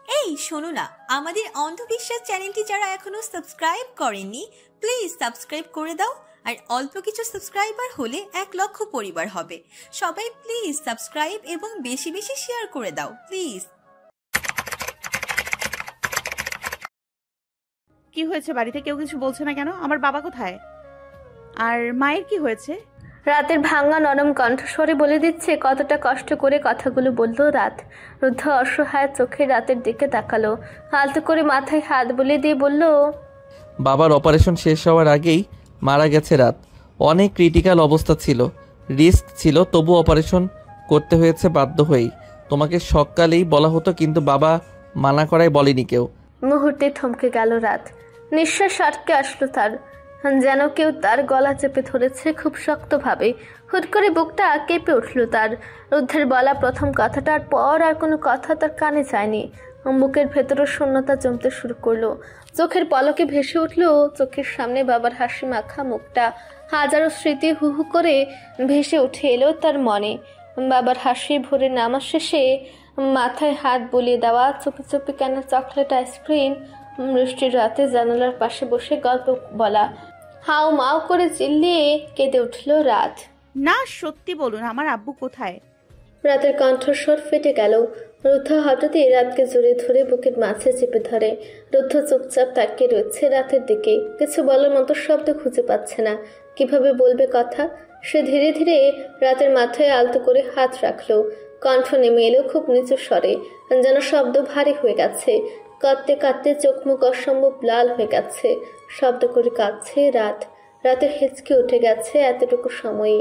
এই শোনো না, আমাদের অন্ধবিশ্বাস চ্যানেলটি যারা এখনো সাবস্ক্রাইব করেননি প্লিজ সাবস্ক্রাইব করে দাও। আর অল্প কিছু সাবস্ক্রাইবার হলে 1,00,000 পরিবার হবে। সবাই প্লিজ সাবস্ক্রাইব এবং বেশি বেশি শেয়ার করে দাও প্লিজ। কি হয়েছে? বাড়িতে কেউ কিছু বলছে না কেন? আমার বাবা কোথায়? আর মায়ের কি হয়েছে? রাতের ভাঙা নরম কণ্ঠস্বরে বলে দিচ্ছে কতটা কষ্ট করে কথাগুলো বলল রাত। রুদ্ধ অসহায় চোখে রাতের দিকে তাকালো, আলতো করে মাথায় হাত বুলিয়ে দিয়ে বলল, বাবার অপারেশন শেষ হওয়ার আগেই মারা গেছে রাত। অনেক ক্রিটিক্যাল অবস্থা ছিল, রিস্ক ছিল, তবু অপারেশন করতে হয়েছে বাধ্য হয়েই। তোমাকে সকালেই বলা হতো কিন্তু বাবা মানা করায় বলেনি কেউ। মুহূর্তে থমকে গেল রাত। নিঃশ্বাস আটকে আসলো তার, যেন কেউ তার গলা চেপে ধরেছে খুব শক্তভাবে। হুট করে বুকটা কেঁপে উঠল তার। রুদ্ধের বলা প্রথম কথাটার পর আর কোনো কথা তার কানে যায়নি। বুকের ভেতরে শূন্যতা জমতে শুরু করলো। চোখের পলকে ভেসে উঠল চোখের সামনে বাবার হাসি মাখা মুখটা। হাজারো স্মৃতি হু হু করে ভেসে উঠে এলো তার মনে। বাবার হাসি ভরে নামাজ শেষে মাথায় হাত বুলিয়ে দেওয়া, চুপি চুপি কেনা চকলেট আইসক্রিম, বৃষ্টির রাতে জানালার পাশে বসে গল্প বলা, হাউ মাউ করে চিল্লিয়ে কেঁদে উঠল রাত। না, সত্যি বলুন, আমার আব্বু কোথায়? রাতের কণ্ঠস্বর ফেটে গেল। রুদ্ধ হঠাৎই রাতকে জড়িয়ে ধরে বুকের মাঝে চেপে ধরে। রুদ্ধ চুপচাপ তাকিয়ে রয়েছে রাতের দিকে, কিছু বলার মতো শব্দ খুঁজে পাচ্ছে না। কিভাবে বলবে কথা? সে ধীরে ধীরে রাতের মাথায় আলতো করে হাত রাখলো। কণ্ঠ নেমে এলো খুব নিচু স্বরে, যেন শব্দ ভারী হয়ে গেছে। কাঁদতে কাঁদতে চোখ মুখ অসম্ভব লাল হয়ে গেছে। শব্দ করে কাঁদছে রাত। রাতে হেঁচকে উঠে গেছে এতটুকু সময়ই।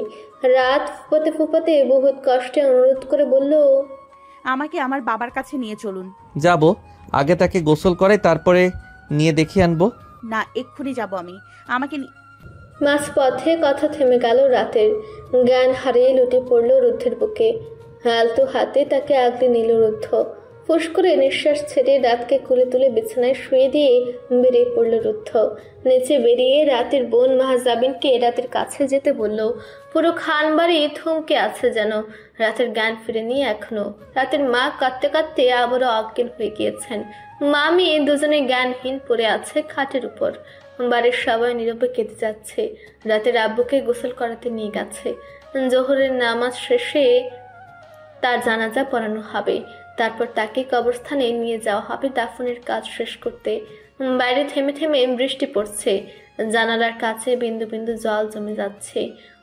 রাত ফুপাতে ফুপাতে বহুত কষ্টে অনুরোধ করে বলল, আমাকে আমার বাবার কাছে নিয়ে চলুন। যাব, আগে তাকে গোসল করে তারপরে নিয়ে দেখিয়ে আনবো। না, এক্ষুনি যাব আমি। আমাকে মাঝ পথে কথা থেমে গেল রাতের। জ্ঞান হারিয়ে লুটে পড়ল রুদ্ধের বুকে। আলতো হাতে তাকে আগলে নিল রুদ্ধ। ফুস করে নিঃশ্বাস ছেড়ে রাতকে কুলে তুলে বিছানায় শুয়ে দিয়ে বেরিয়ে পড়ল রুদ্ধ। নিচে বেরিয়ে রাতের বোন মাহাজাবিনকে রাতের কাছে যেতে বলল। পুরো খানবাড়ি থমকে আছে যেন। রাতের জ্ঞান ফিরেনি এখনো। রাতের মা কাঁদতে কাঁদতে আবারও অজ্ঞান হয়ে গিয়েছেন। মামি দুজনে জ্ঞানহীন পড়ে আছে খাটের উপর। বাড়ির সবাই নীরবে কেঁদে যাচ্ছে। রাতের আব্বুকে গোসল করাতে নিয়ে গেছে। জোহরের নামাজ শেষে তার জানাজা পড়ানো হবে। তারপর তাকে কবরস্থানে নিয়ে যাওয়া হবে দাফনের কাজ শেষ করতে। বাইরে থেমে থেমে বৃষ্টি পড়ছে। জানালার কাছে বিন্দু বিন্দু জল জমে যাচ্ছে।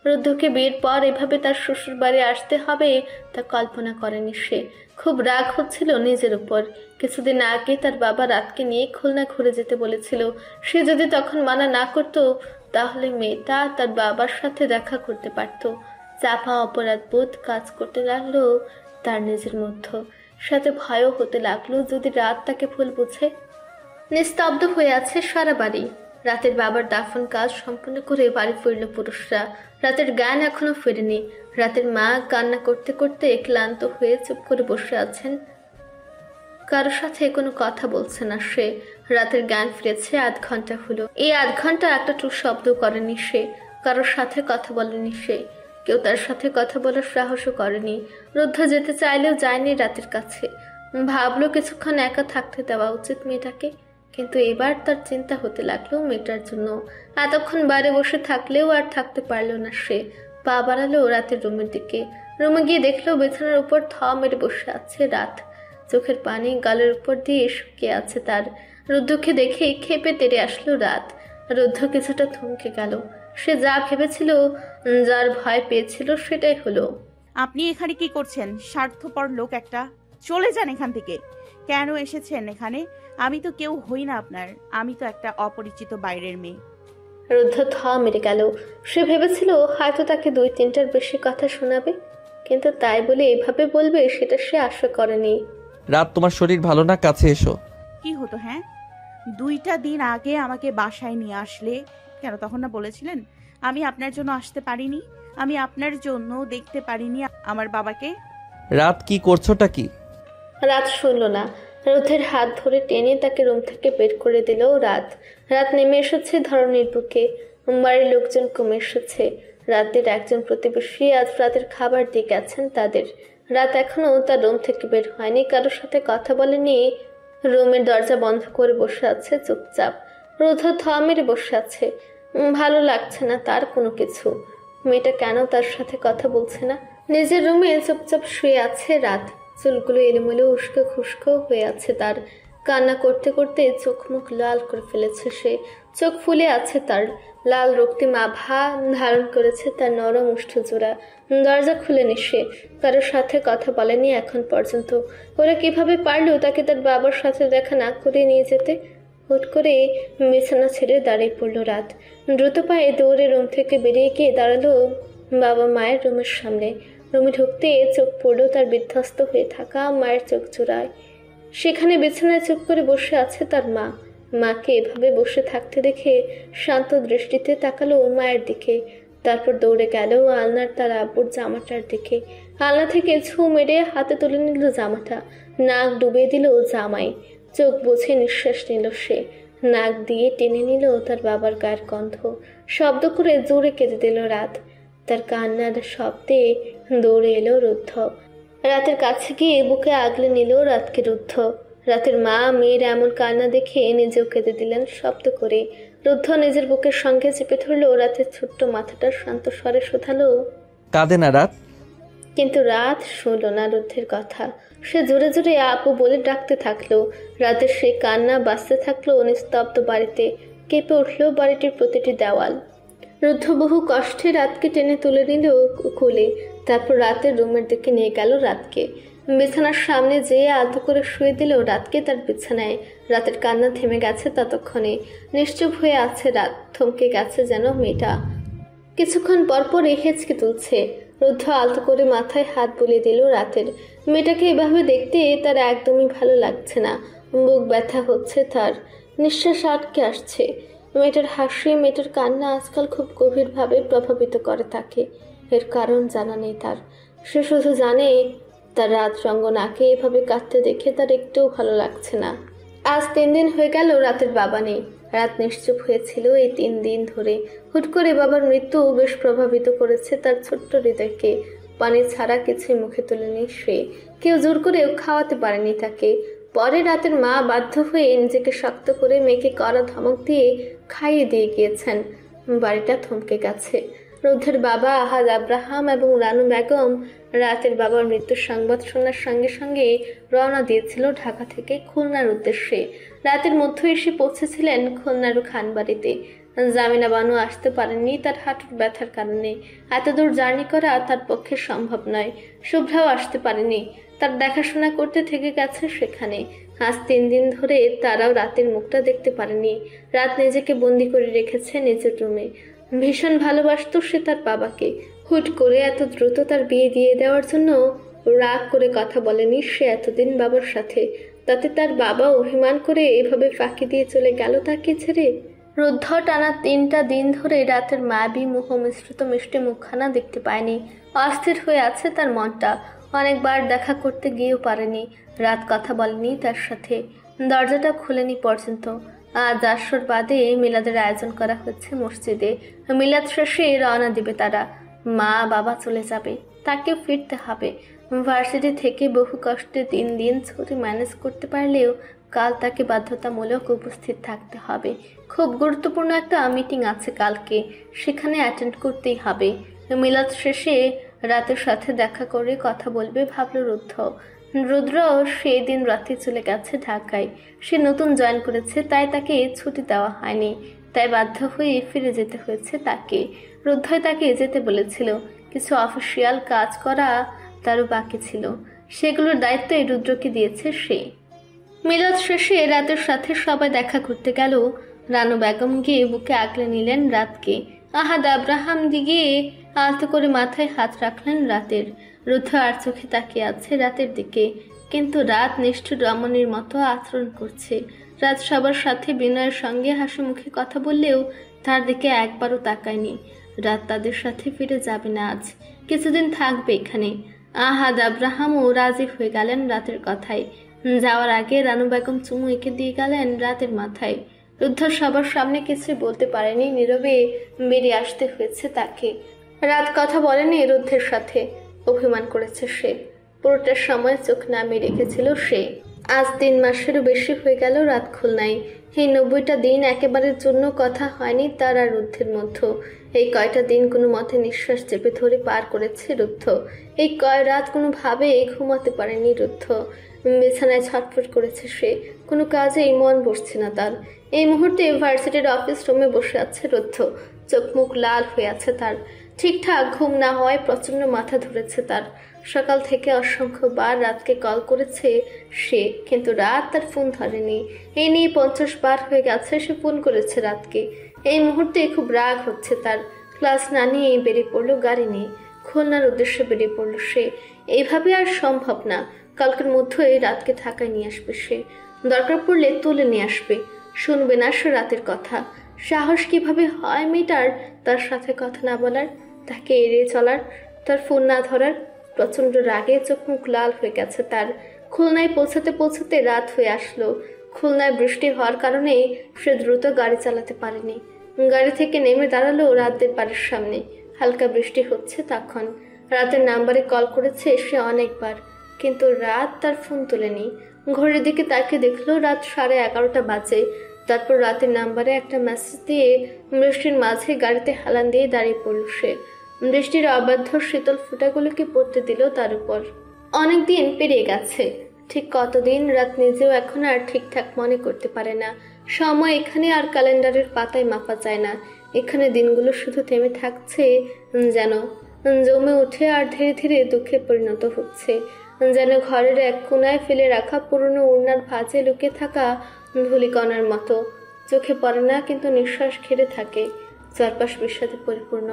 রুদ্ধকে বিয়ের পর এভাবে তার শ্বশুর বাড়ি আসতে হবে তা কল্পনা করেনি সে। খুব রাগ হচ্ছিল নিজের উপর। কিছুদিন আগে তার বাবা রাতকে নিয়ে খুলনা ঘুরে যেতে বলেছিল। সে যদি তখন মানা না করত তাহলে মেয়েটা তার বাবার সাথে দেখা করতে পারত। চাপা অপরাধ বোধ কাজ করতে লাগলো তার নিজের মধ্যে। সাথে ভয়ও হতে লাগলো যদি রাত তাকে ভুল বুঝে। নিস্তব্ধ হয়ে আছে সারা বাড়ি। রাতের বাবার দাফন কাজ সম্পূর্ণ করে বাড়ি ফিরল পুরুষরা। রাতের জ্ঞান এখনো ফেরেনি। রাতের মা কান্না করতে করতে ক্লান্ত হয়ে চুপ করে বসে আছেন। কারোর সাথে কোনো কথা বলছে না সে। রাতের জ্ঞান ফিরেছে 8 ঘন্টা হলো। এই 8 ঘন্টা একটা টু শব্দ করেনি সে। কারোর সাথে কথা বলেনি সে। কেউ তার সাথে কথা বলার সাহসও করেনি। রুদ্ধ যেতে চাইলেও যায়নি রাতের কাছে। ভাবলো কিছুক্ষণ একা থাকতে দেওয়া উচিত মেয়েটাকে। কিন্তু এবার তার চিন্তা হতে লাগলো মেয়েটার জন্য। এতক্ষণ বাইরে বসে থাকলেও আর থাকতে পারলো না সে। পা বাড়ালো রাতের রুমের দিকে। রুমে গিয়ে দেখলো বিছানার উপর থ মেরে বসে আছে রাত। চোখের পানি গালের উপর দিয়ে শুকিয়ে আছে তার। রুদ্ধকে দেখে ক্ষেপে তেড়ে আসলো রাত। রুদ্ধ কিছুটা থমকে গেল। সে যা ভেবেছিল, যার ভয় পেয়েছিল সেটাই হলো। আপনি এখানে কি করছেন? স্বার্থপর লোক একটা, চলে যান এখান থেকে। কেন এসেছেন এখানে? আমি তো কেউ হই না আপনার। আমি তো একটা অপরিচিত বাইরের মেয়ে। রুদ্ধ থ মেরে গেল। সে ভেবেছিল হয়তো তাকে 2-3টার বেশি কথা শোনাবে, কিন্তু তাই বলে এভাবে বলবে সেটা সে আশা করেনি। রাত, তোমার শরীর ভালো না, কাছে এসো। কি হতো? হ্যাঁ, 2টা দিন আগে আমাকে বাসায় নিয়ে আসলে কেন? তখন না বলেছিলেন আমি আপনার জন্য আসতে পারিনি, আমি আপনার জন্য দেখতে পারিনি আমার বাবাকে। রাত, কি করছোটা কি? রাত শুনল না। রুদ্ধের হাত ধরে টেনে তাকে রুম থেকে বের করে দিল রাত। রাত নেমে এসেছে ধরনীর বুকে। বাড়ির লোকজন কমে এসেছে। রাতের একজন প্রতিবেশী আজ রাতের খাবার দিয়ে গেছেন তাদের। রাত এখনো তার রুম থেকে বের হয়নি, কারোর সাথে কথা বলেনি। রুমের দরজা বন্ধ করে বসে আছে চুপচাপ। রুদ্ধ থ মেরে বসে আছে। ভালো লাগছে না তার কোনো কিছু। মেয়েটা কেন তার সাথে কথা বলছে না? নিজের রুমে চুপচাপ শুয়ে আছে রাত। চুলগুলো এলোমেলো উস্কো খুস্কো হয়ে আছে তার। কান্না করতে করতে চোখ মুখ লাল করে ফেলেছে সে। চোখ ফুলে আছে তার। লাল রক্তিম আভা ধারণ করেছে তার নরম ওষ্ঠজোড়া। দরজা খুলেনি সে। কারোর সাথে কথা বলেনি এখন পর্যন্ত। ওরা কিভাবে পারলো তাকে তার বাবার সাথে দেখা না করে নিয়ে যেতে? হুট করে বিছানা ছেড়ে দাঁড়িয়ে পড়ল রাত। দ্রুত পায়ে দৌড়ে রুম থেকে বেরিয়ে গিয়ে দাঁড়ালো বাবা মায়ের রুমের সামনে। রুমে ঢুকতে চোখ পড়ল তার বিধ্বস্ত হয়ে থাকা মায়ের চোখ জোড়ায়। সেখানে বিছানায় চুপ করে বসে আছে তার মা। মাকে এভাবে বসে থাকতে দেখে শান্ত দৃষ্টিতে তাকালো মায়ের দিকে। তারপর দৌড়ে গেল আলনার তার আব্বুর জামাটার দিকে। আলনা থেকে ছু মেরে হাতে তুলে নিল জামাটা। নাক ডুবিয়ে দিল জামাই। চোখ বুঝে নিঃশ্বাস নিল সে। নাক দিয়ে টেনে নিল তার বাবার গায়ের গন্ধ। শব্দ করে জোরে কেঁদে দিল রাত। তার কান্নার শব্দে দৌড়ে এলো রুদ্ধ। রাতের কাছে গিয়ে বুকে আগলে নিল রাতকে রুদ্ধ। রাতের মা মেয়ের এমন কান্না দেখে নিজেও কেঁদে দিলেন শব্দ করে। রুদ্ধ নিজের বুকের সঙ্গে চেপে ধরল রাতের ছোট্ট মাথাটা। শান্ত স্বরে শোধালো, কাঁদে না রাত? কিন্তু রাত শুনল না রুদ্ধের কথা। সে জোরে জোরে আপু বলে ডাকতে থাকলো। রাতের সেই কান্না বাঁচতে থাকলো নিস্তব্ধ বাড়িতে। কেঁপে উঠল বাড়িটির প্রতিটি দেওয়াল। রুদ্ধ বহু কষ্টে রাতকে টেনে তুলে নিল কোলে। তারপর রাতের রুমের দিকে নিয়ে গেল রাতকে। বিছানার সামনে যেয়ে আলতো করে শুয়ে দিল রাতকে তার বিছানায়। রাতের কান্না থেমে গেছে ততক্ষণে। নিশ্চুপ হয়ে আছে রাত। থমকে গেছে যেন মেয়েটা। কিছুক্ষণ পরপর হেঁচকে তুলছে। রুদ্ধ আলতো করে মাথায় হাত বুলিয়ে দিল রাতের। মেয়েটাকে এভাবে দেখতে তার একদমই ভালো লাগছে না। বুক ব্যথা হচ্ছে তার। নিঃশ্বাস আটকে আসছে। মেয়েটার হাসি, মেয়েটার কান্না আজকাল খুব গভীরভাবে প্রভাবিত করে তাকে। এর কারণ জানা নেই তার। সে শুধু জানে তার রাত রঙ্গনাকে এভাবে কাঁদতে দেখে তার একটুও ভালো লাগছে না। আজ 3 দিন হয়ে গেল রাতের বাবা নেই। রাত নিশ্চুপ হয়েছিল এই 3 দিন ধরে। হুট করে বাবার মৃত্যু বেশ প্রভাবিত করেছে তার ছোট্ট হৃদয়কে। পানি ছাড়া কিছুই মুখে তোলেনি সে। কেউ জোর করেও খাওয়াতে পারেনি তাকে। পরে রাতের মা বাধ্য হয়ে নিজেকে শক্ত করে মেয়েকে কড়া ধমক দিয়ে খাইয়ে দিয়ে গিয়েছেন। বাড়িটা থমকে গেছে। রুদ্ধের বাবা আহাদ আব্রাহাম এবং রানু বেগম রাতের বাবার মৃত্যুর সংবাদ শোনার সঙ্গে সঙ্গে রওনা দিয়েছিল ঢাকা থেকে খুলনার উদ্দেশ্যে। রাতের মধ্যে এসে পৌঁছেছিলেন খুলনার খানবাড়িতে। জামিনা বানু আসতে পারেননি তার হাঁটুর ব্যথার কারণে। এত দূর জার্নি করা তার পক্ষে সম্ভব নয়। শুভ্রাও আসতে পারেনি। তার দেখাশোনা করতে থেকে গেছে সেখানে। আজ 3 দিন ধরে তারাও রাতের মুখটা দেখতে পারেনি। রাত নিজেকে বন্দি করে রেখেছে নিজের রুমে। ভীষণ ভালোবাসত সে তার বাবাকে। হুট করে এত দ্রুত তার বিয়ে দিয়ে দেওয়ার জন্য রাগ করে কথা বলেনি সে এতদিন বাবার সাথে। তাতে তার বাবা অভিমান করে এভাবে ফাঁকি দিয়ে চলে গেল তাকে ছেড়ে। রুদ্ধ টানা 3টা দিন ধরে রাতের মায়াবী মোহ মিশ্রিত মিষ্টি মুখখানা দেখতে পায়নি। অস্থির হয়ে আছে তার মনটা। অনেকবার দেখা করতে গিয়েও পারেনি। রাত কথা বলেনি তার সাথে। দরজাটা খুলেনি পর্যন্ত। আজ আসর বাদে মিলাদের আয়োজন করা হচ্ছে মসজিদে। মিলাদ শেষে রওনা দিবে তারা। মা বাবা চলে যাবে। তাকে ফিরতে হবে। ভার্সিটি থেকে বহু কষ্টে 3 দিন ছুটি ম্যানেজ করতে পারলেও কাল তাকে বাধ্যতামূলক উপস্থিত থাকতে হবে। খুব গুরুত্বপূর্ণ একটা মিটিং আছে কালকে। সেখানে অ্যাটেন্ড করতেই হবে। মিলাদ শেষে রাতের সাথে দেখা করে কথা বলবে ভাবল রুদ্ধ। রুদ্র সেই দিন রাতে চলে গেছে ঢাকায়। সে নতুন জয়েন করেছে, তাই তাকে ছুটি দেওয়া হয়নি। তাই বাধ্য হয়ে ফিরে যেতে হয়েছে তাকে। রুদ্ধই তাকে যেতে বলেছিল। কিছু অফিসিয়াল কাজ করা তারও বাকি ছিল। সেগুলোর দায়িত্ব এই রুদ্রকে দিয়েছে সে। মিলাদ শেষে রাতের সাথে সবাই দেখা করতে গেল। রানু বেগম গিয়ে বুকে আগলে নিলেন রাতকে। আহাদ আব্রাহাম গিয়ে আলতো করে মাথায় হাত রাখলেন রাতের। রুদ্ধ আর চোখে তাকিয়ে আছে রাতের দিকে। কিন্তু রাত নিষ্ঠুর রমণীর মতো আচরণ করছে। রাত সবার সাথে বিনয়ের সঙ্গে হাসি মুখে কথা বললেও তার দিকে একবারও তাকায়নি। রাত তাদের সাথে ফিরে যাবে না আজ। কিছুদিন থাকবে এখানে। আহাদ আব্রাহামও রাজি হয়ে গেলেন রাতের কথায়। যাওয়ার আগে রানু বেগম চুমু এঁকে দিয়ে গেলেন রাতের মাথায়। রুদ্ধ সবার সামনে কিছু বলতে পারেনি। নীরবে বেরিয়ে আসতে হয়েছে তাকে। রাত কথা বলেনি রুদ্ধের সাথে। অভিমান করেছে সে। পুরোটার সময় চোখ নামিয়ে রেখেছিল সে। আজ 3 মাসেরও বেশি হয়ে গেল রাত খুলনায়। এই 90টা দিন একেবারের জন্য কথা হয়নি তার আর রুদ্ধের মধ্যে। এই কয়টা দিন কোনো মতে নিঃশ্বাস চেপে ধরে পার করেছে রুদ্ধ। এই কয় রাত কোনোভাবে ঘুমাতে পারেনি রুদ্ধ। বিছানায় ছটফট করেছে সে, কোনো কাজেই মন বসছে না তার। এই মুহূর্তে ভার্সিটির অফিস রুমে বসে আছে রুদ্ধ। চোখ মুখ লাল হয়ে আছে তার। ঠিকঠাক ঘুম না হওয়ায় প্রচন্ড মাথা ধরেছে তার। সকাল থেকে অসংখ্যবার রাতকে কল করেছে সে, কিন্তু রাত তার ফোন ধরেনি। এই নিয়ে 50 বার হয়ে গেছে সে ফোন করেছে রাতকে। এই মুহূর্তে খুব রাগ হচ্ছে তার। ক্লাস না নিয়ে বেরিয়ে পড়লো গাড়ি নিয়ে। খুলনার উদ্দেশ্যে বেরিয়ে পড়লো সে। এইভাবে আর সম্ভব না। কালকের মধ্যেই রাতকে ঢাকায় নিয়ে আসবে সে। দরকার পড়লে তুলে নিয়ে আসবে। শুনবে না সে রাতের কথা। সাহস কিভাবে হয় মেয়েটার তার সাথে কথা না বলার, তাকে এড়িয়ে চলার, তার ফোন না ধরার। প্রচন্ড রাগে চোখ মুখ লাল হয়ে গেছে তার। খুলনায় পৌঁছাতে পৌঁছাতে রাত হয়ে আসলো। খুলনায় বৃষ্টি হওয়ার কারণে সে দ্রুত গাড়ি চালাতে পারেনি। গাড়ি থেকে নেমে দাঁড়ালো রাতের বাড়ির সামনে। হালকা বৃষ্টি হচ্ছে তখন। রাতের নাম্বারে কল করেছে সে অনেকবার, কিন্তু রাত তার ফোন তোলেনি। ঘড়ির দিকে তাকে দেখলো রাত 11:30 বাজে। তারপর রাতের নাম্বারে একটা মেসেজ দিয়ে বৃষ্টির মাঝে গাড়িতে হেলান দিয়ে দাঁড়িয়ে পড়ল সে। বৃষ্টির অবাধ্য শীতল ফুটাগুলোকে পড়তে দিল তার উপর। অনেকদিন পেরিয়ে গেছে। ঠিক কতদিন রাত নিজেও এখন আর ঠিকঠাক মনে করতে পারে না। সময় এখানে আর ক্যালেন্ডারের পাতায় মাপা যায় না। এখানে দিনগুলো শুধু থেমে থাকছে, যেন জমে উঠে আর ধীরে ধীরে দুঃখে পরিণত হচ্ছে। যেন ঘরের এক কোনায় ফেলে রাখা পুরনো ওড়নার ভাঁজে লুকিয়ে থাকা ধূলিকণার মতো। চোখে পড়ে না, কিন্তু নিঃশ্বাস ঘিরে থাকে। চারপাশ বিষাদে পরিপূর্ণ।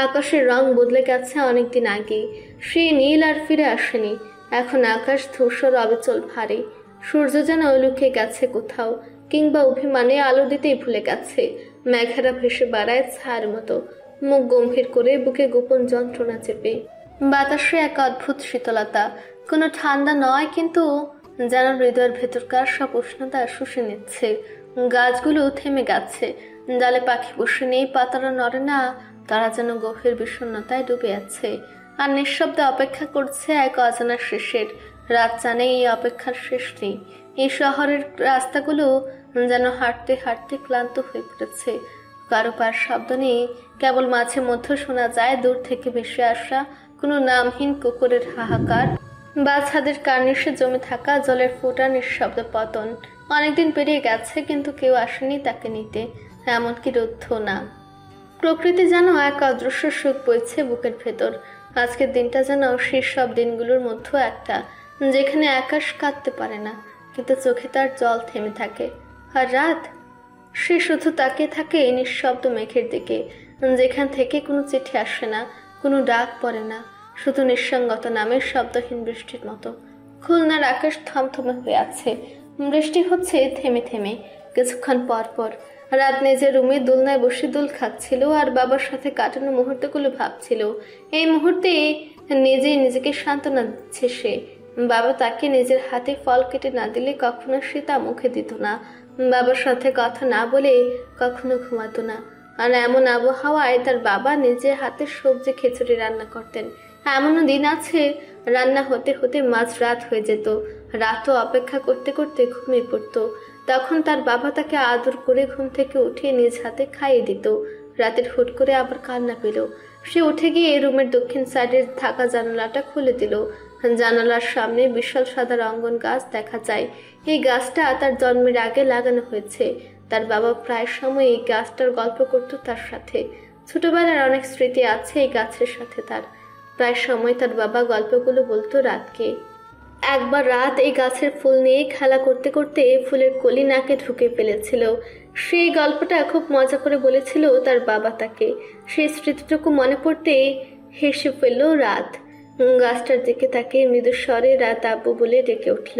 আকাশের রং বদলে গেছে অনেকদিন আগে। সেই নীল আর ফিরে আসেনি। এখন আকাশ ধূসর অবিচল ভারী। সূর্য যেন লুকিয়ে গেছে কোথাও, কিংবা অভিমানে আলো দিতেই ভুলে গেছে। মেঘেরা ভেসে বেড়ায় ছায়ার মতো, মুখ গম্ভীর করে, বুকে গোপন যন্ত্রণা চেপে। বাতাসে এক অদ্ভুত শীতলতা। কোনো ঠান্ডা নয়, কিন্তু যেন হৃদয়ের ভেতরকার সব উষ্ণতা শুষে নিচ্ছে। গাছগুলো থেমে গেছে। ডালে পাখি বসে নেই, পাতারা নড়ে না। তারা যেন গভীর বিষণ্ণতায় ডুবে আছে, আর নিঃশব্দে অপেক্ষা করছে এক অজানা শেষের। রাত জানে এই অপেক্ষার শেষ নেই। এই শহরের রাস্তাগুলো যেন হাঁটতে হাঁটতে ক্লান্ত হয়ে পড়েছে। কারো পার শব্দ নেই, কেবল মাঝে মধ্যে শোনা যায় দূর থেকে ভেসে আসা কোনো নামহীন কুকুরের হাহাকার বা ছাদের কার্নিশে জমে থাকা জলের ফোঁটা নিঃশব্দ পতন। অনেকদিন পেরিয়ে গেছে, কিন্তু কেউ আসেনি তাকে নিতে, এমনকি রুদ্ধ না। প্রকৃতি যেন এক অদৃশ্য সুখ বইছে বুকের ভেতর। আজকের দিনটা যেন সেই সব দিনগুলোর মধ্যে একটা, যেখানে আকাশ কাঁদতে পারে না, কিন্তু চোখে তার জল থেমে থাকে। আর রাত, সে শুধু তাকিয়ে থাকে নিঃশব্দ মেঘের দিকে, যেখান থেকে কোনো চিঠি আসে না, কোনো ডাক পড়ে না, শুধু নিঃসঙ্গতা নামের শব্দহীন বৃষ্টির মতো। খুলনার আকাশ থমথমে হয়ে আছে। বৃষ্টি হচ্ছে থেমে থেমে, কিছুক্ষণ পর পর। রাত নিজের রুমে দোলনায় বসে দোল খাচ্ছিল আর বাবার সাথে কাটানো মুহূর্তগুলো ভাবছিল। এই মুহূর্তে নিজেই নিজেকে সান্ত্বনা দিচ্ছে সে। বাবা তাকে নিজের হাতে ফল কেটে না দিলে কখনো সে তা মুখে দিত না। বাবার সাথে কথা না বলে কখনো ঘুমাতো না। আর এমন আবহাওয়ায় তার বাবা নিজের হাতে সবজি খিচুড়ি রান্না করতেন। এমনও দিন আছে রান্না হতে হতে মাঝরাত হয়ে যেত। রাতও অপেক্ষা করতে করতে ঘুমিয়ে পড়তো। তখন তার বাবা তাকে আদর করে ঘুম থেকে উঠিয়ে নিজ হাতে খাইয়ে দিত। রাতের হুট করে আবার কান্না পেল। সে উঠে গিয়ে রুমের দক্ষিণ সাইডে থাকা জানালাটা খুলে দিল। জানালার সামনে বিশাল সাদা রঙ্গন গাছ দেখা যায়। এই গাছটা তার জন্মের আগে লাগানো হয়েছে। তার বাবা প্রায় সময় এই গাছটার গল্প করত তার সাথে। ছোটবেলার অনেক স্মৃতি আছে এই গাছের সাথে তার। প্রায় সময় তার বাবা গল্পগুলো বলতো রাতকে। একবার রাত এই গাছের ফুল নিয়ে খেলা করতে করতে ফুলের কলি নাকে ঢুকে ফেলেছিল। সেই গল্পটা খুব মজা করে বলেছিল তার বাবা তাকে। সেই স্মৃতিটুকু মনে পড়তে হেসে ফেলল রাত। গাছটার দিকে তাকে মৃদু স্বরে রাত আব্বু বলে ডেকে উঠল।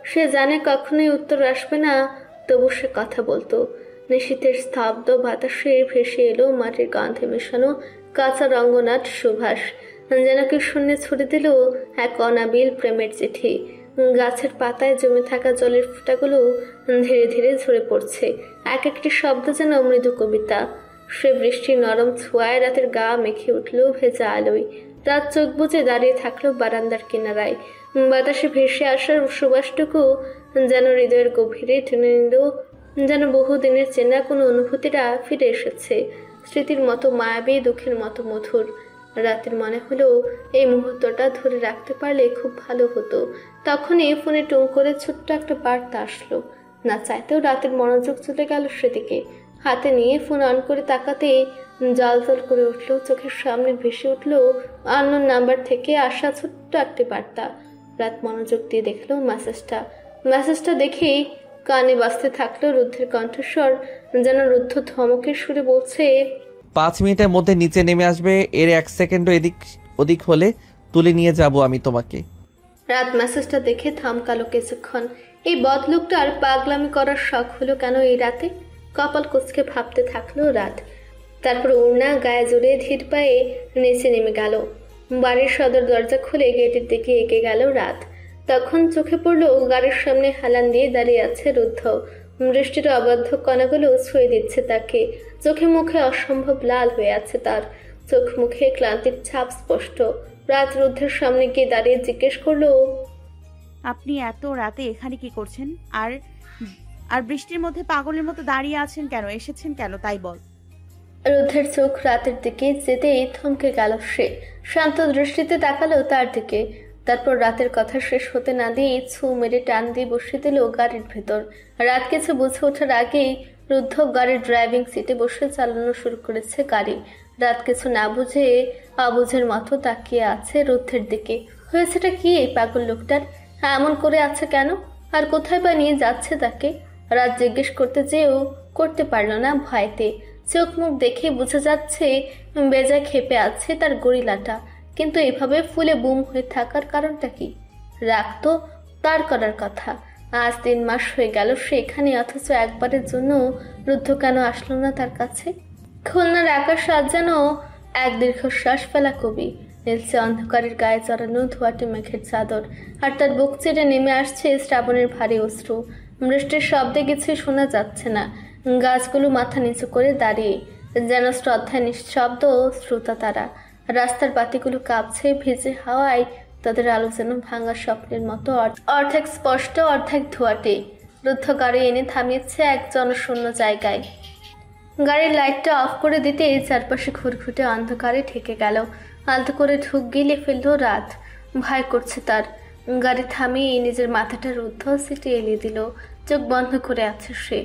সে জানে কখনোই উত্তর আসবে না, তবু সে কথা বলতো। নিশীথের স্তব্ধ বাতাসে ভেসে এলো মাটির গন্ধে মেশানো কাঁচা রঙ্গনাট সুভাষ। যেন কি শূন্যে ছুড়ে দিল এক অনাবিল প্রেমের চিঠি। গাছের পাতায় জমে থাকা জলের ফোঁটাগুলো ধীরে ধীরে ঝরে পড়ছে। এক একটি শব্দ যেন মৃদু কবিতা। সে বৃষ্টির নরম ছোঁয়ায় রাতের গা মেখে উঠল ভেজা আলোয়। রাত চোখ বুজে দাঁড়িয়ে থাকলো বারান্দার কিনারায়। বাতাসে ভেসে আসার সুবাসটুকু যেন হৃদয়ের গভীরে টেনে নিল, যেন বহুদিনের চেনা কোনো অনুভূতিটা ফিরে এসেছে, স্মৃতির মতো মায়াবী, দুঃখের মতো মধুর। রাতের মনে হলো এই মুহূর্তটা ধরে রাখতে পারলে খুব ভালো হতো। তখনই ফোনে টুং করে ছোট্ট একটা বার্তা আসলো। না চাইতেও রাতের মনোযোগ চলে গেল সেদিকে। হাতে নিয়ে ফোন অন করে তাকাতে জল জল করে উঠল, চোখের সামনে ভেসে উঠল আননোন নাম্বার থেকে আসা ছোট্ট একটি বার্তা। রাত মনোযোগ দিয়ে দেখলো মেসেজটা দেখেই কানে বাজতে থাকলো রুদ্ধের কণ্ঠস্বর, যেন রুদ্ধ ধমকের সুরে বলছে, 5 মিনিটের মধ্যে নিচে নেমে আসবে, এর 1 সেকেন্ডও এদিক ওদিক হলে তুলে নিয়ে যাব আমি তোমাকে। রাত মেসেজটা দেখে থামকালো কিছুক্ষণ। এই বদলোকটার পাগলামি করার শখ হলো কেন এই রাতে? কপাল কুঁচকে ভাবতে থাকলো রাত। তারপর উড়না গায়ে জড়িয়ে ধীর পায়ে নিচে নেমে গেল। বাড়ির সদর দরজা খুলে গেটের দিকে এগিয়ে গেল রাত। তখন চোখে পড়লো গাড়ির সামনে হেলান দিয়ে দাঁড়িয়ে আছে রুদ্ধ। বৃষ্টির অবাধ্য কণাগুলো ছুঁয়ে দিচ্ছে তাকে। চোখে মুখে অসম্ভব লাল হয়ে আছে তার, চোখ মুখে ক্লান্তির ছাপ স্পষ্ট। রাত রুদ্ধের সামনে গিয়ে দাঁড়িয়ে জিজ্ঞেস করলো, আপনি এত রাতে এখানে কি করছেন? আর আর বৃষ্টির মধ্যে পাগলের মতো দাঁড়িয়ে আছেন কেন? এসেছেন কেন তাই বল। রুদ্ধের চোখ রাতের দিকে যেতেই থমকে গেল সে। শান্ত দৃষ্টিতে তাকালো তার দিকে। তারপর রাতের কথা শেষ হতে না দিয়ে ছু মেরে টান দিয়ে বসিয়ে দিল গাড়ির ভেতর। রাত কিছু বুঝে ওঠার আগেই রুদ্ধ গাড়ির ড্রাইভিং সিটে বসে চালানো শুরু করেছে গাড়ি। রাত কিছু না বুঝে অবুঝের মতো তাকিয়ে আছে রুদ্ধের দিকে। হয়েছেটা কি এই পাগল লোকটার? এমন করে আছে কেন? আর কোথায় বা নিয়ে যাচ্ছে তাকে? রাত জিজ্ঞেস করতে চেয়েও করতে পারল না ভয়তে। চোখ মুখ দেখে বোঝা যাচ্ছে বেজায় ক্ষেপে আছে তার গরিলাটা। কিন্তু এভাবে ফুলে বুম হয়ে থাকার কারণটা কি? রাগ তো তার করার কথা। আজ 3 মাস হয়ে গেল সে এখানে, অথচ একবারের জন্য রুদ্ধ কেন আসলো না তার কাছে? খুলনার আকাশ আজ যেন এক দীর্ঘশ্বাস ফেলা কবি। নীলচে অন্ধকারের গায়ে জড়ানো ধোয়াটে মেঘের চাদর, আর তার বুক চিরে নেমে আসছে শ্রাবণের ভারী অশ্রু। বৃষ্টির শব্দে কিছুই শোনা যাচ্ছে না। গাছগুলো মাথা নিচু করে দাঁড়িয়ে, যেন শ্রদ্ধায় নিঃশব্দ শ্রোতা তারা। রাস্তার বাতিগুলো কাঁপছে ভিজে হাওয়ায়, তাদের আলো যেন ভাঙা স্বপ্নের মতো অর্ধেক স্পষ্ট অর্ধেক ধোয়াটে। রুদ্ধ গাড়ি এনে থামিয়েছে এক জনশূন্য জায়গায়। গাড়ির লাইটটা অফ করে দিতে চারপাশে ঘুরঘুটে অন্ধকারে ঠেকে গেল। আলতো করে ঢুক গিলে ফেললো রাত। ভয় করছে তার। গাড়ি থামিয়ে নিজের মাথাটা রুদ্ধ সিটে এলিয়ে দিল। চোখ বন্ধ করে আছে সে।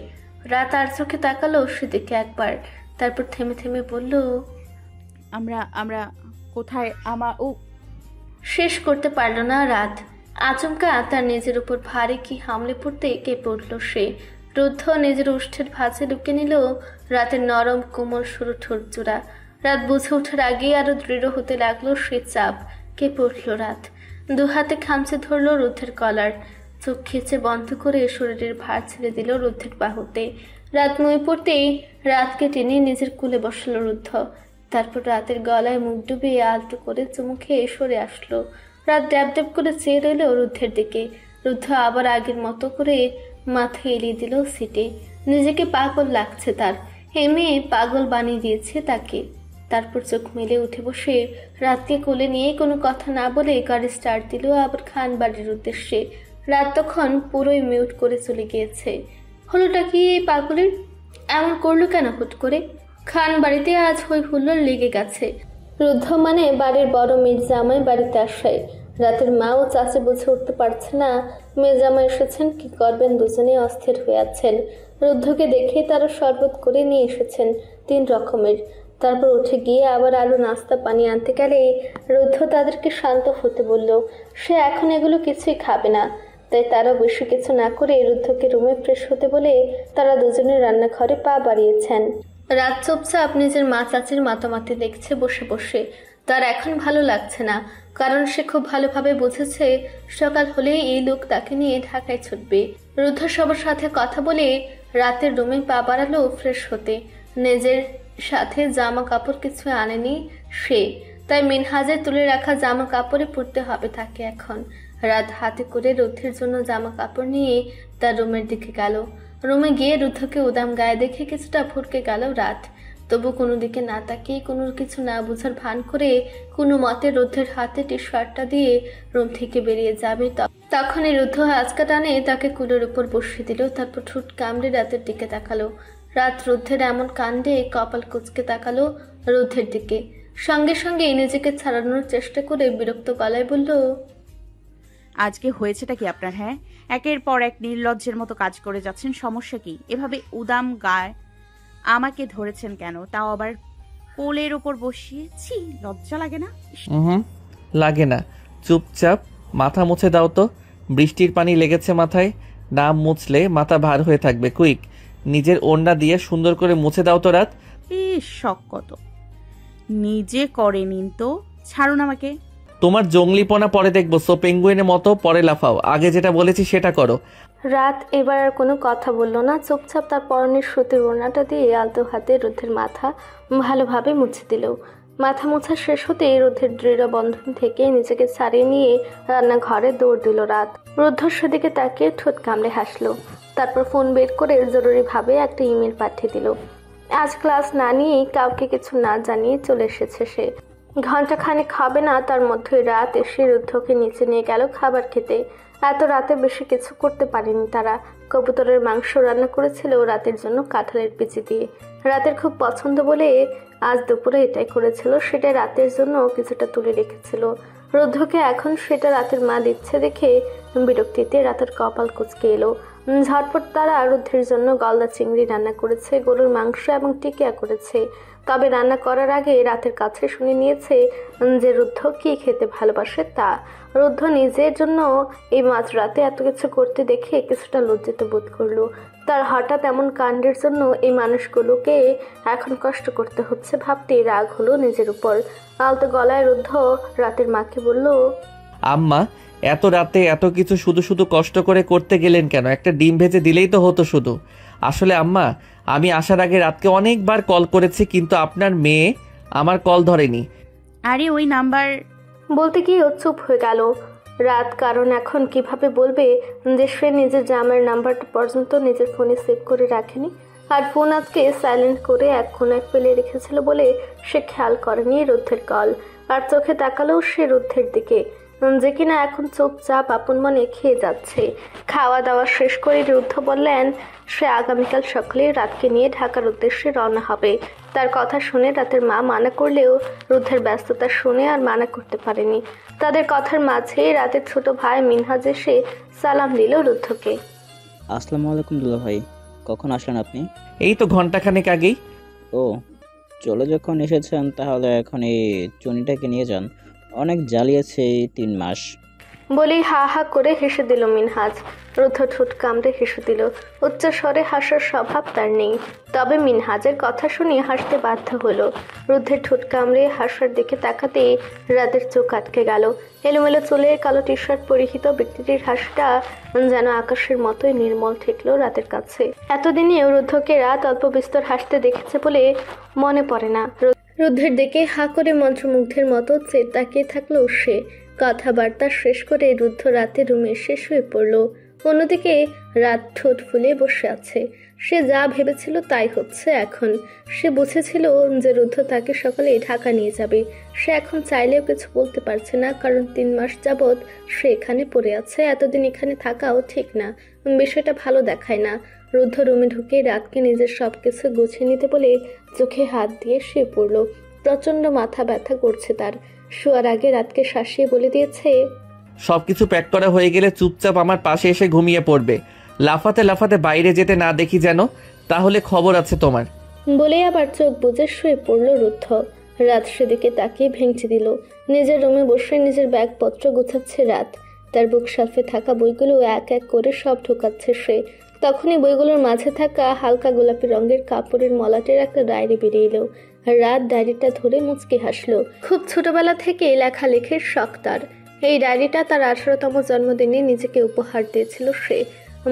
রাত আর চোখে তাকালো সেদিকে একবার, তারপর থেমে থেমে বলল, আমরা কোথায়? শেষ করতে পারল না রাত। আচমকা তার নিজের উপর ভারী কি হামলে পড়তে কেঁপে উঠল সে। রুদ্ধ নিজের ওষ্ঠের ভাঁজে লুকে নিল রাতের নরম কোমল সরু ঠোঁট জোড়া। রাত বুঝে ওঠার আগেই আরো দৃঢ় হতে লাগলো সে চাপ। কেঁপে উঠল রাত। 2 হাতে খামচে ধরল রুদ্ধের কলার। চোখ খিচে বন্ধ করে শরীরের ভার ছেড়ে দিল রুদ্ধের বাহুতে। রাত নই পড়তেই রাতকে টেনে নিজের কুলে বসালো রুদ্ধ। তারপর রাতের গলায় মুখ ডুবিয়ে আলতো করে চুমু খেয়ে সরে আসলো। রাত ড্যাব ড্যাব করে চেয়ে রইল রুদ্ধের দিকে। রুদ্ধ আবার আগের মতো করে মাথা এলিয়ে দিল সিটে। নিজেকে পাগল লাগছে তার। এ মেয়ে পাগল বানিয়ে দিয়েছে তাকে। তারপর চোখ মেলে উঠে বসে রাতকে কোলে নিয়ে কোনো কথা না বলে গাড়ি স্টার্ট দিল আবার খান বাড়ির উদ্দেশ্যে। রাত তখন পুরোই মিউট করে চলে গিয়েছে। হলোটা কি এই পাগলের? এমন করলো কেন হুট করে? খান বাড়িতে আজ হই হুল্লোড় লেগে গেছে। রুদ্ধ মানে বাড়ির বড় মেয়ে জামাই বাড়িতে আসায়। রাতের মা ও চাচি বুঝে উঠতে পারছে না মেয়ে জামাই এসেছেন, কি করবেন, দুজনে অস্থির হয়ে আছেন। রুদ্ধকে দেখে তারা শরবত করে নিয়ে এসেছেন 3 রকমের। তারপর উঠে গিয়ে আবার আরো নাস্তা পানি আনতে গেলে রুদ্ধ তাদেরকে শান্ত হতে বলল। সে এখন এগুলো কিছুই খাবে না। তাই তারা বেশি কিছু না করে রুদ্ধকে রুমে ফ্রেশ হতে বলে তারা দুজনে রান্নাঘরে পা বাড়িয়েছেন। রাত চুপচাপ নিজের মা চাচির মাতামাতি দেখছে বসে বসে। তার এখন ভালো লাগছে না, কারণ সে খুব ভালোভাবে বুঝেছে সকাল হলেই এই লোক তাকে নিয়ে ঢাকায় ছুটবে। রুদ্ধ সবার সাথে কথা বলে রাতের রুমে পা বাড়ালো ফ্রেশ হতে। নিজের সাথে জামা কাপড় কিছু আনেনি সে, তাই মিনহাজে তুলে রাখা জামা কাপড়ে পরতে হবে তাকে এখন। রাত হাতে করে রুদ্ধের জন্য জামা কাপড় নিয়ে তার রুমের দিকে গেল। রুমে গিয়ে রুদ্ধকে উদাম গায়ে দেখে কিছুটা ফুরকে গেল রাত। তবু কোনো দিকে না তাকিয়ে কোনো কিছু না বোঝার ভান করে কোনো মতে রুদ্ধের হাতে টি শার্টটা দিয়ে রুম থেকে বেরিয়ে যাবে। তখনই রুদ্ধ আজকা টানে তাকে কুলের উপর বসিয়ে দিল। তারপর ঠোঁট কামড়ে রাতের দিকে তাকালো। রাত রুদ্ধের এমন কাণ্ডে কপাল কুঁচকে তাকালো রুদ্ধের দিকে। সঙ্গে সঙ্গে নিজেকে ছাড়ানোর চেষ্টা করে বিরক্ত গলায় বলল, আজকে হয়েছেটা কি আপনার? হ্যাঁ, একের পর এক নির্লজ্জের মতো কাজ করে যাচ্ছেন, সমস্যা কি? এভাবে উদাম গায়ে আমাকে ধরেছেন কেন, তাও আবার কোলের ওপর বসিয়ে? ছি, লজ্জা লাগে না? হুম, লাগে না। চুপচাপ মাথা মুছে দাও তো। বৃষ্টির পানি লেগেছে মাথায়, না মুছলে মাথা ভার হয়ে থাকবে। কুইক, নিজের ওড়না দিয়ে সুন্দর করে মুছে দাও তো রাত। শখ কত নিজে করে নিন তো, ছাড়ুন আমাকে। তোমার জঙ্গলিপনা পরে দেখবো। সো পেঙ্গুইনের মতো পরে লাফাও, আগে যেটা বলেছি সেটা করো। রাত এবার আর কোনো কথা বলল না। চুপচাপ তার পরনের সুতির ওড়নাটা দিয়ে আলতো হাতে রুদ্ধের মাথা ভালোভাবে মুছে দিল। মাথা মোছা শেষ হতেই রুদ্ধের দৃঢ় বন্ধন থেকে নিজেকে ছাড়িয়ে নিয়ে রান্নাঘরে দৌড় দিল রাত। রুদ্ধ সেদিকে তাকিয়ে ঠোঁট কামড়ে হাসলো। তারপর ফোন বের করে জরুরিভাবে একটা ইমেল পাঠিয়ে দিল। আজ ক্লাস না নিয়েই কাউকে কিছু না জানিয়ে চলে এসেছে সে। ঘন্টাখানেক হবে না তার মধ্যে রাত এসে রুদ্ধকে নিচে নিয়ে গেল খাবার খেতে। এত রাতে বেশি কিছু করতে পারেনি তারা। কবুতরের মাংস রান্না করেছিল রাতের জন্য কাঁঠালের বিচি দিয়ে। রাতের খুব পছন্দ বলে আজ দুপুরে এটাই করেছিল। সেটা রাতের জন্য কিছুটা তুলে রেখেছিল। রুদ্ধকে এখন সেটা রাতের মা দিচ্ছে দেখে বিরক্তিতে রাতের কপাল কুঁচকে এলো। ঝটপট তারা রুদ্ধের জন্য গলদা চিংড়ি রান্না করেছে, গরুর মাংস এবং টিকিয়া করেছে। তবে রান্না করার আগে রাতের কাছে শুনে নিয়েছে যে রুদ্ধ কী খেতে ভালোবাসে তা। রুদ্ধ নিজের জন্য এই মাঝরাতে এত কিছু করতে দেখে কিছুটা লজ্জিত বোধ করলো। তার হঠাৎ এমন কাণ্ডের জন্য এই মানুষগুলোকে এখন কষ্ট করতে হচ্ছে ভাবতে রাগ হলো নিজের উপর। আলতো গলায় রুদ্ধ রাতের মাকে বলল, আম্মা, এত রাতে এত কিছু শুধু শুধু কষ্ট করে করতে গেলেন কেন? একটা ডিম ভেজে দিলেই তো হতো শুধু। আসলে আম্মা, আমি আসার আগে রাতকে অনেকবার কল করেছি, কিন্তু আপনার মেয়ে আমার কল ধরেনি। আরে ওই নাম্বার বলতে গিয়ে ও চুপ হয়ে গেল রাত। কারণ এখন কিভাবে বলবে যে সে নিজের জামাইয়ের নাম্বারটা পর্যন্ত নিজের ফোনে সেভ করে রাখেনি, আর ফোন আজকে সাইলেন্ট করে এক কোনায় ফেলে রেখেছিল বলে সে খেয়াল করেনি রুদ্ধের কল। আর চোখে তাকালেও সে রুদ্ধের দিকে, যে কিনা এখন চুপচাপ আপন মনে খেয়ে যাচ্ছে। খাওয়া দাওয়া শেষ করে রুদ্ধ বললেন সে আগামীকাল সকালে রাতকে নিয়ে ঢাকার উদ্দেশ্যে রওনা হবে। তার কথা শুনে রাতের মা মানা করলেও রুদ্ধের ব্যস্ততা শুনে আর মানা করতে পারেনি। তাদের কথার মাঝে রাতের ছোট ভাই মিনহাজ এসে সালাম দিল রুদ্ধকে। আসসালামু আলাইকুম দুলা ভাই, কখন আসলেন আপনি? এই তো ঘন্টাখানেক আগেই। ও, চলে যখন এসেছেন তাহলে এখন এই চুনিটাকে নিয়ে যান। অনেক জ্বালিয়েছে এই 3 মাস। বলেই হা হা করে হেসে দিল মিনহাজ। রুদ্ধ ঠোঁট কামড়ে হেসে দিল। উচ্চ স্বরে হাসার স্বভাব তার নেই, তবে মিনহাজের কথা শুনে হাসতে বাধ্য হলো। রুদ্ধের ঠোঁট কামড়ে হাসার দিকে তাকাতেই রাতের চোখ আটকে গেল। এলোমেলো চুলের কালো টি শার্ট পরিহিত ব্যক্তিটির হাসিটা যেন আকাশের মতোই নির্মল ঠেকলো রাতের কাছে। এতদিনে রুদ্ধকে রাত অল্প বিস্তর হাসতে দেখেছে বলে মনে পড়ে না। রুদ্ধের দিকে হা করে মন্ত্রমুগ্ধের মতো চেয়ে তাকিয়ে থাকলো সে। কথাবার্তা শেষ করে রুদ্ধ রাতে রুমে এসে শুয়ে পড়ল। অন্যদিকে রাত ঠোঁট ফুলে বসে আছে। সে যা ভেবেছিল তাই হচ্ছে এখন। সে বুঝেছিল যে রুদ্ধ তাকে সকালে ঢাকা নিয়ে যাবে। সে এখন চাইলেও কিছু বলতে পারছে না, কারণ 3 মাস যাবৎ সে এখানে পড়ে আছে। এতদিন এখানে থাকাও ঠিক না, বিষয়টা ভালো দেখায় না। রুদ্ধ রুমে ঢুকে রাতকে নিজের সবকিছু গুছিয়ে নিতে বলে চোখে হাত দিয়ে শুয়ে পড়ল। প্রচন্ড মাথা ব্যথা করছে তার। শোয়ার আগে রাতকে শাসিয়ে বলে দিয়েছে, সবকিছু প্যাক করা হয়ে গেলে চুপচাপ আমার পাশে এসে ঘুমিয়ে পড়বে। লাফাতে লাফাতে বাইরে যেতে না দেখি যেন, তাহলে খবর আছে তোমার। বলে আবার চোখ বুজে শুয়ে পড়ল রুদ্ধ। রাত সেদিকে তাকিয়ে ভেঙচি দিল। নিজের রুমে বসে নিজের ব্যাগপত্র গুছাচ্ছে রাত। তার বুক শেলফে থাকা বইগুলো এক এক করে সব ঢোকাচ্ছে সে। তখনই বইগুলোর মাঝে থাকা হালকা গোলাপি রঙের কাপড়ের মলাটের একটা ডায়েরি বেরিয়ে এলো। রাত ডায়েরিটা ধরে মুচকে হাসলো। খুব ছোটবেলা থেকে লেখালেখির শখ তার। এই ডায়েরিটা তার 18তম জন্মদিনে নিজেকে উপহার দিয়েছিল সে।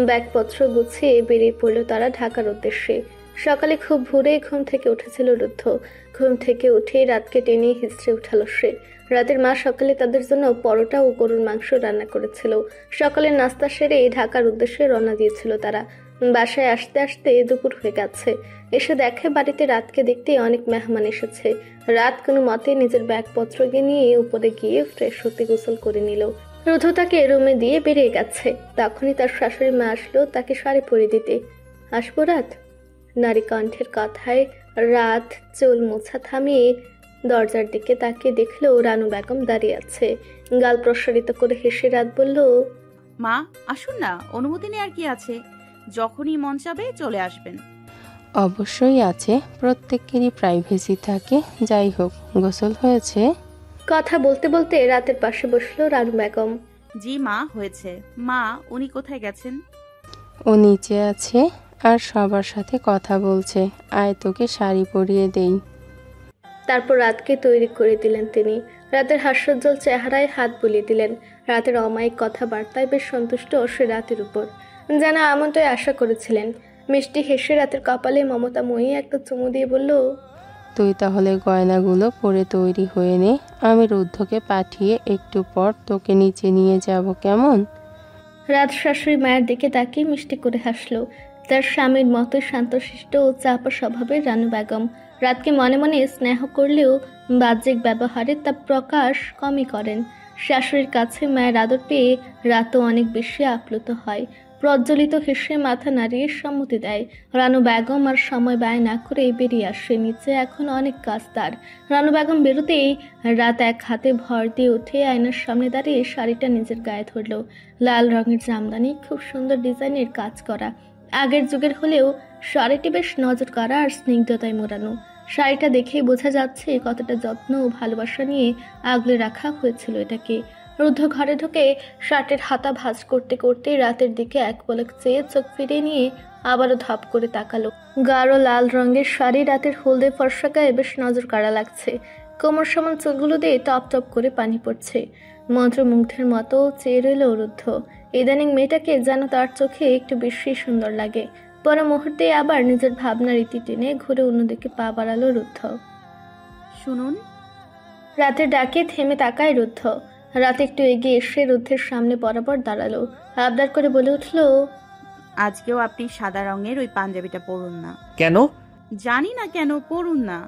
ব্যাগপত্র গুছিয়ে বেরিয়ে পড়ল তারা ঢাকার উদ্দেশ্যে। সকালে খুব ভোরে ঘুম থেকে উঠেছিল রুদ্ধ। ঘুম থেকে উঠে রাতকে টেনে হিঁচড়ে উঠালো সে। রাতের মা সকালে তাদের জন্য পরোটা ও গরুর মাংস রান্না করেছিল। সকালের নাস্তা সেরে ঢাকার উদ্দেশ্যে রওনা দিয়েছিল তারা। বাসায় আসতে আসতে দুপুর হয়ে গেছে। এসে দেখে বাড়িতে রাতকে দেখতে অনেক মেহমান এসেছে। রাত কোনো মতে নিজের ব্যাগপত্র নিয়ে উপরে গিয়ে ফ্রেশ হতে গোসল করে নিল। রুদ্ধ তাকে রুমে দিয়ে বেরিয়ে গেছে। তখনই তার শাশুড়ি মা আসলো তাকে শাড়ি পরিয়ে দিতে। আসবো রাত? নারী কণ্ঠের কথায় রাত চুল মোছা থামিয়ে দরজার দিকে তাকিয়ে দেখলো রানু বেগম দাঁড়িয়ে আছে। গাল প্রসারিত করে হেসে রাত বলল, মা আসুন না, অনুমতি নেওয়ার কি আছে? যখনই মন চাবে চলে আসবেন। অবশ্যই আছে, প্রত্যেকেরই প্রাইভেসি থাকে। যাই হোক, গোসল হয়েছে? কথা বলতে বলতে রাতের পাশে বসলো রানু বেগম। জি মা, হয়েছে। মা, উনি কোথায় গেছেন? ও নিচে আছে আর সবার সাথে কথা বলছে। আয় তোকে শাড়ি পরিয়ে দেই। তারপর রাতকে তৈরি করে দিলেন তিনি। রাতের হাস্যোজ্জ্বল চেহারায় হাত বুলিয়ে দিলেন। রাতের অমায়িক কথাবার্তায় বেশ সন্তুষ্ট সে রাতের উপর, যেন এমনটাই আশা করেছিলেন। মিষ্টি হেসে রাতের কপালে মমতাময়ী একটা চুমু দিয়ে বলল, তুই তাহলে গয়নাগুলো পরে তৈরি হয়ে নে, আমি রুদ্ধকে পাঠিয়ে একটু পর তোকে নিচে নিয়ে যাব, কেমন? রাত শাশুড়ি মায়ের দিকে তাকিয়ে মিষ্টি করে হাসলো। তার স্বামীর মতোই শান্তশিষ্ট ও চাপা স্বভাবের রানু বেগম রাতকে মনে মনে স্নেহ করলেও বাহ্যিক ব্যবহারে তা প্রকাশ কমই করেন। শাশুড়ির কাছে মায়ের আদর পেয়ে রাতও অনেক বেশি আপ্লুত হয়। প্রজ্বলিত হেসে মাথা নাড়িয়ে সম্মতি দেয়। রানু বেগম আর সময় ব্যয় না করে বেরিয়ে আসে নিচে। এখন অনেক কাজ তার। রানু বেগম বেরোতেই রাত এক হাতে ভর দিয়ে উঠে আয়নার সামনে দাঁড়িয়ে শাড়িটা নিজের গায়ে ধরল। লাল রঙের জামদানি, খুব সুন্দর ডিজাইনের কাজ করা। আগের যুগের হলেও শাড়িটি বেশ নজর কাড়া আর স্নিগ্ধতায় মোড়ানো। শাড়িটা দেখেই বোঝা যাচ্ছে কতটা যত্ন ও ভালোবাসা নিয়ে আগলে রাখা হয়েছিল এটাকে। রুদ্ধ ঘরে ঢুকে শার্টের হাতা ভাঁজ করতে করতে রাতের দিকে এক পলক চেয়ে চোখ ফিরিয়ে নিয়ে আবারও ধপ করে তাকালো। গাঢ় লাল রঙের শাড়ি রাতের হলদে ফর্সা গায়ে বেশ নজর কাড়া লাগছে। কোমর সমান চুলগুলো দিয়ে টপ টপ করে পানি পড়ছে। মন্ত্রমুগ্ধের মতো চেয়ে রইল রুদ্ধ। ইদানিং মেয়েটাকে যেন তার চোখে একটু বেশি সুন্দর লাগে। পর মুহূর্তে আবার নিজের ভাবনার ইতি টেনে ঘুরে অন্যদিকে পা বাড়ালো রুদ্ধ। শুনুন। রাতের ডাকে থেমে তাকায় রুদ্ধ। রাত একটু এগিয়ে এসে রুদ্ধের সামনে বরাবর দাঁড়ালো। আবদার করে বলে উঠল, আজকেও আপনি সাদা রঙের ওই পাঞ্জাবিটা পরুন না। কেন? জানি না কেন, পরুন না।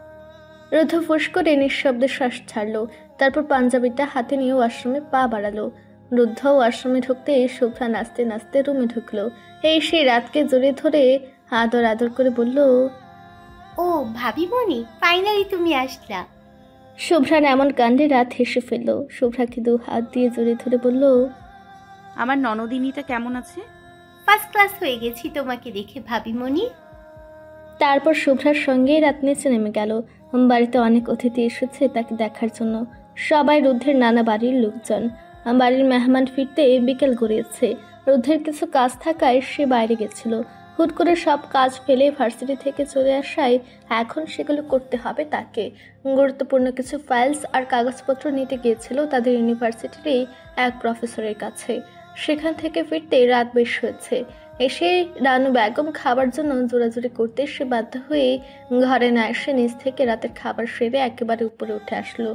রুদ্ধ ফুস করে নিঃশব্দে শ্বাস ছাড়লো। তারপর পাঞ্জাবিটা হাতে নিয়ে ওয়াশরুমে পা বাড়ালো। রুদ্ধ ওয়াশরুমে ঢুকতে শুভ্রা নাচতে নাচতে রুমে ঢুকলো। এই সেই রাতকে জড়িয়ে ধরে আদর আদর করে বলল, ও ভাবি মনি, ফাইনালি তুমি আসলা। শুভ্রার এমন কাণ্ডে রাত হেসে ফেললো। শুভ্রাকে দু হাত দিয়ে জড়িয়ে ধরে বলল, আমার ননদিনীটা কেমন আছে? ফার্স্ট ক্লাস হয়ে গেছি তোমাকে দেখে ভাবি মনি। তারপর শুভ্রার সঙ্গে রাত নিচে নেমে গেল। বাড়িতে অনেক অতিথি এসেছে তাকে দেখার জন্য। সবাই রুদ্ধের নানা বাড়ির লোকজন। বাড়ির মেহমান ফিরতে বিকেল গড়িয়েছে। রুদ্ধের কিছু কাজ থাকায় সে বাইরে গেছিল। হুট করে সব কাজ ফেলে ভার্সিটি থেকে চলে আসায় এখন সেগুলো করতে হবে তাকে। গুরুত্বপূর্ণ কিছু ফাইলস আর কাগজপত্র নিতে গিয়েছিল তাদের ইউনিভার্সিটির এক প্রফেসরের কাছে। সেখান থেকে ফিরতে রাত বেশ হয়েছে। এসে রানু বেগম খাবার জন্য জোরাজুরি করতে সে বাধ্য হয়ে ঘরে না এসে নিচ থেকে রাতের খাবার সেরে একেবারে উপরে উঠে আসলো।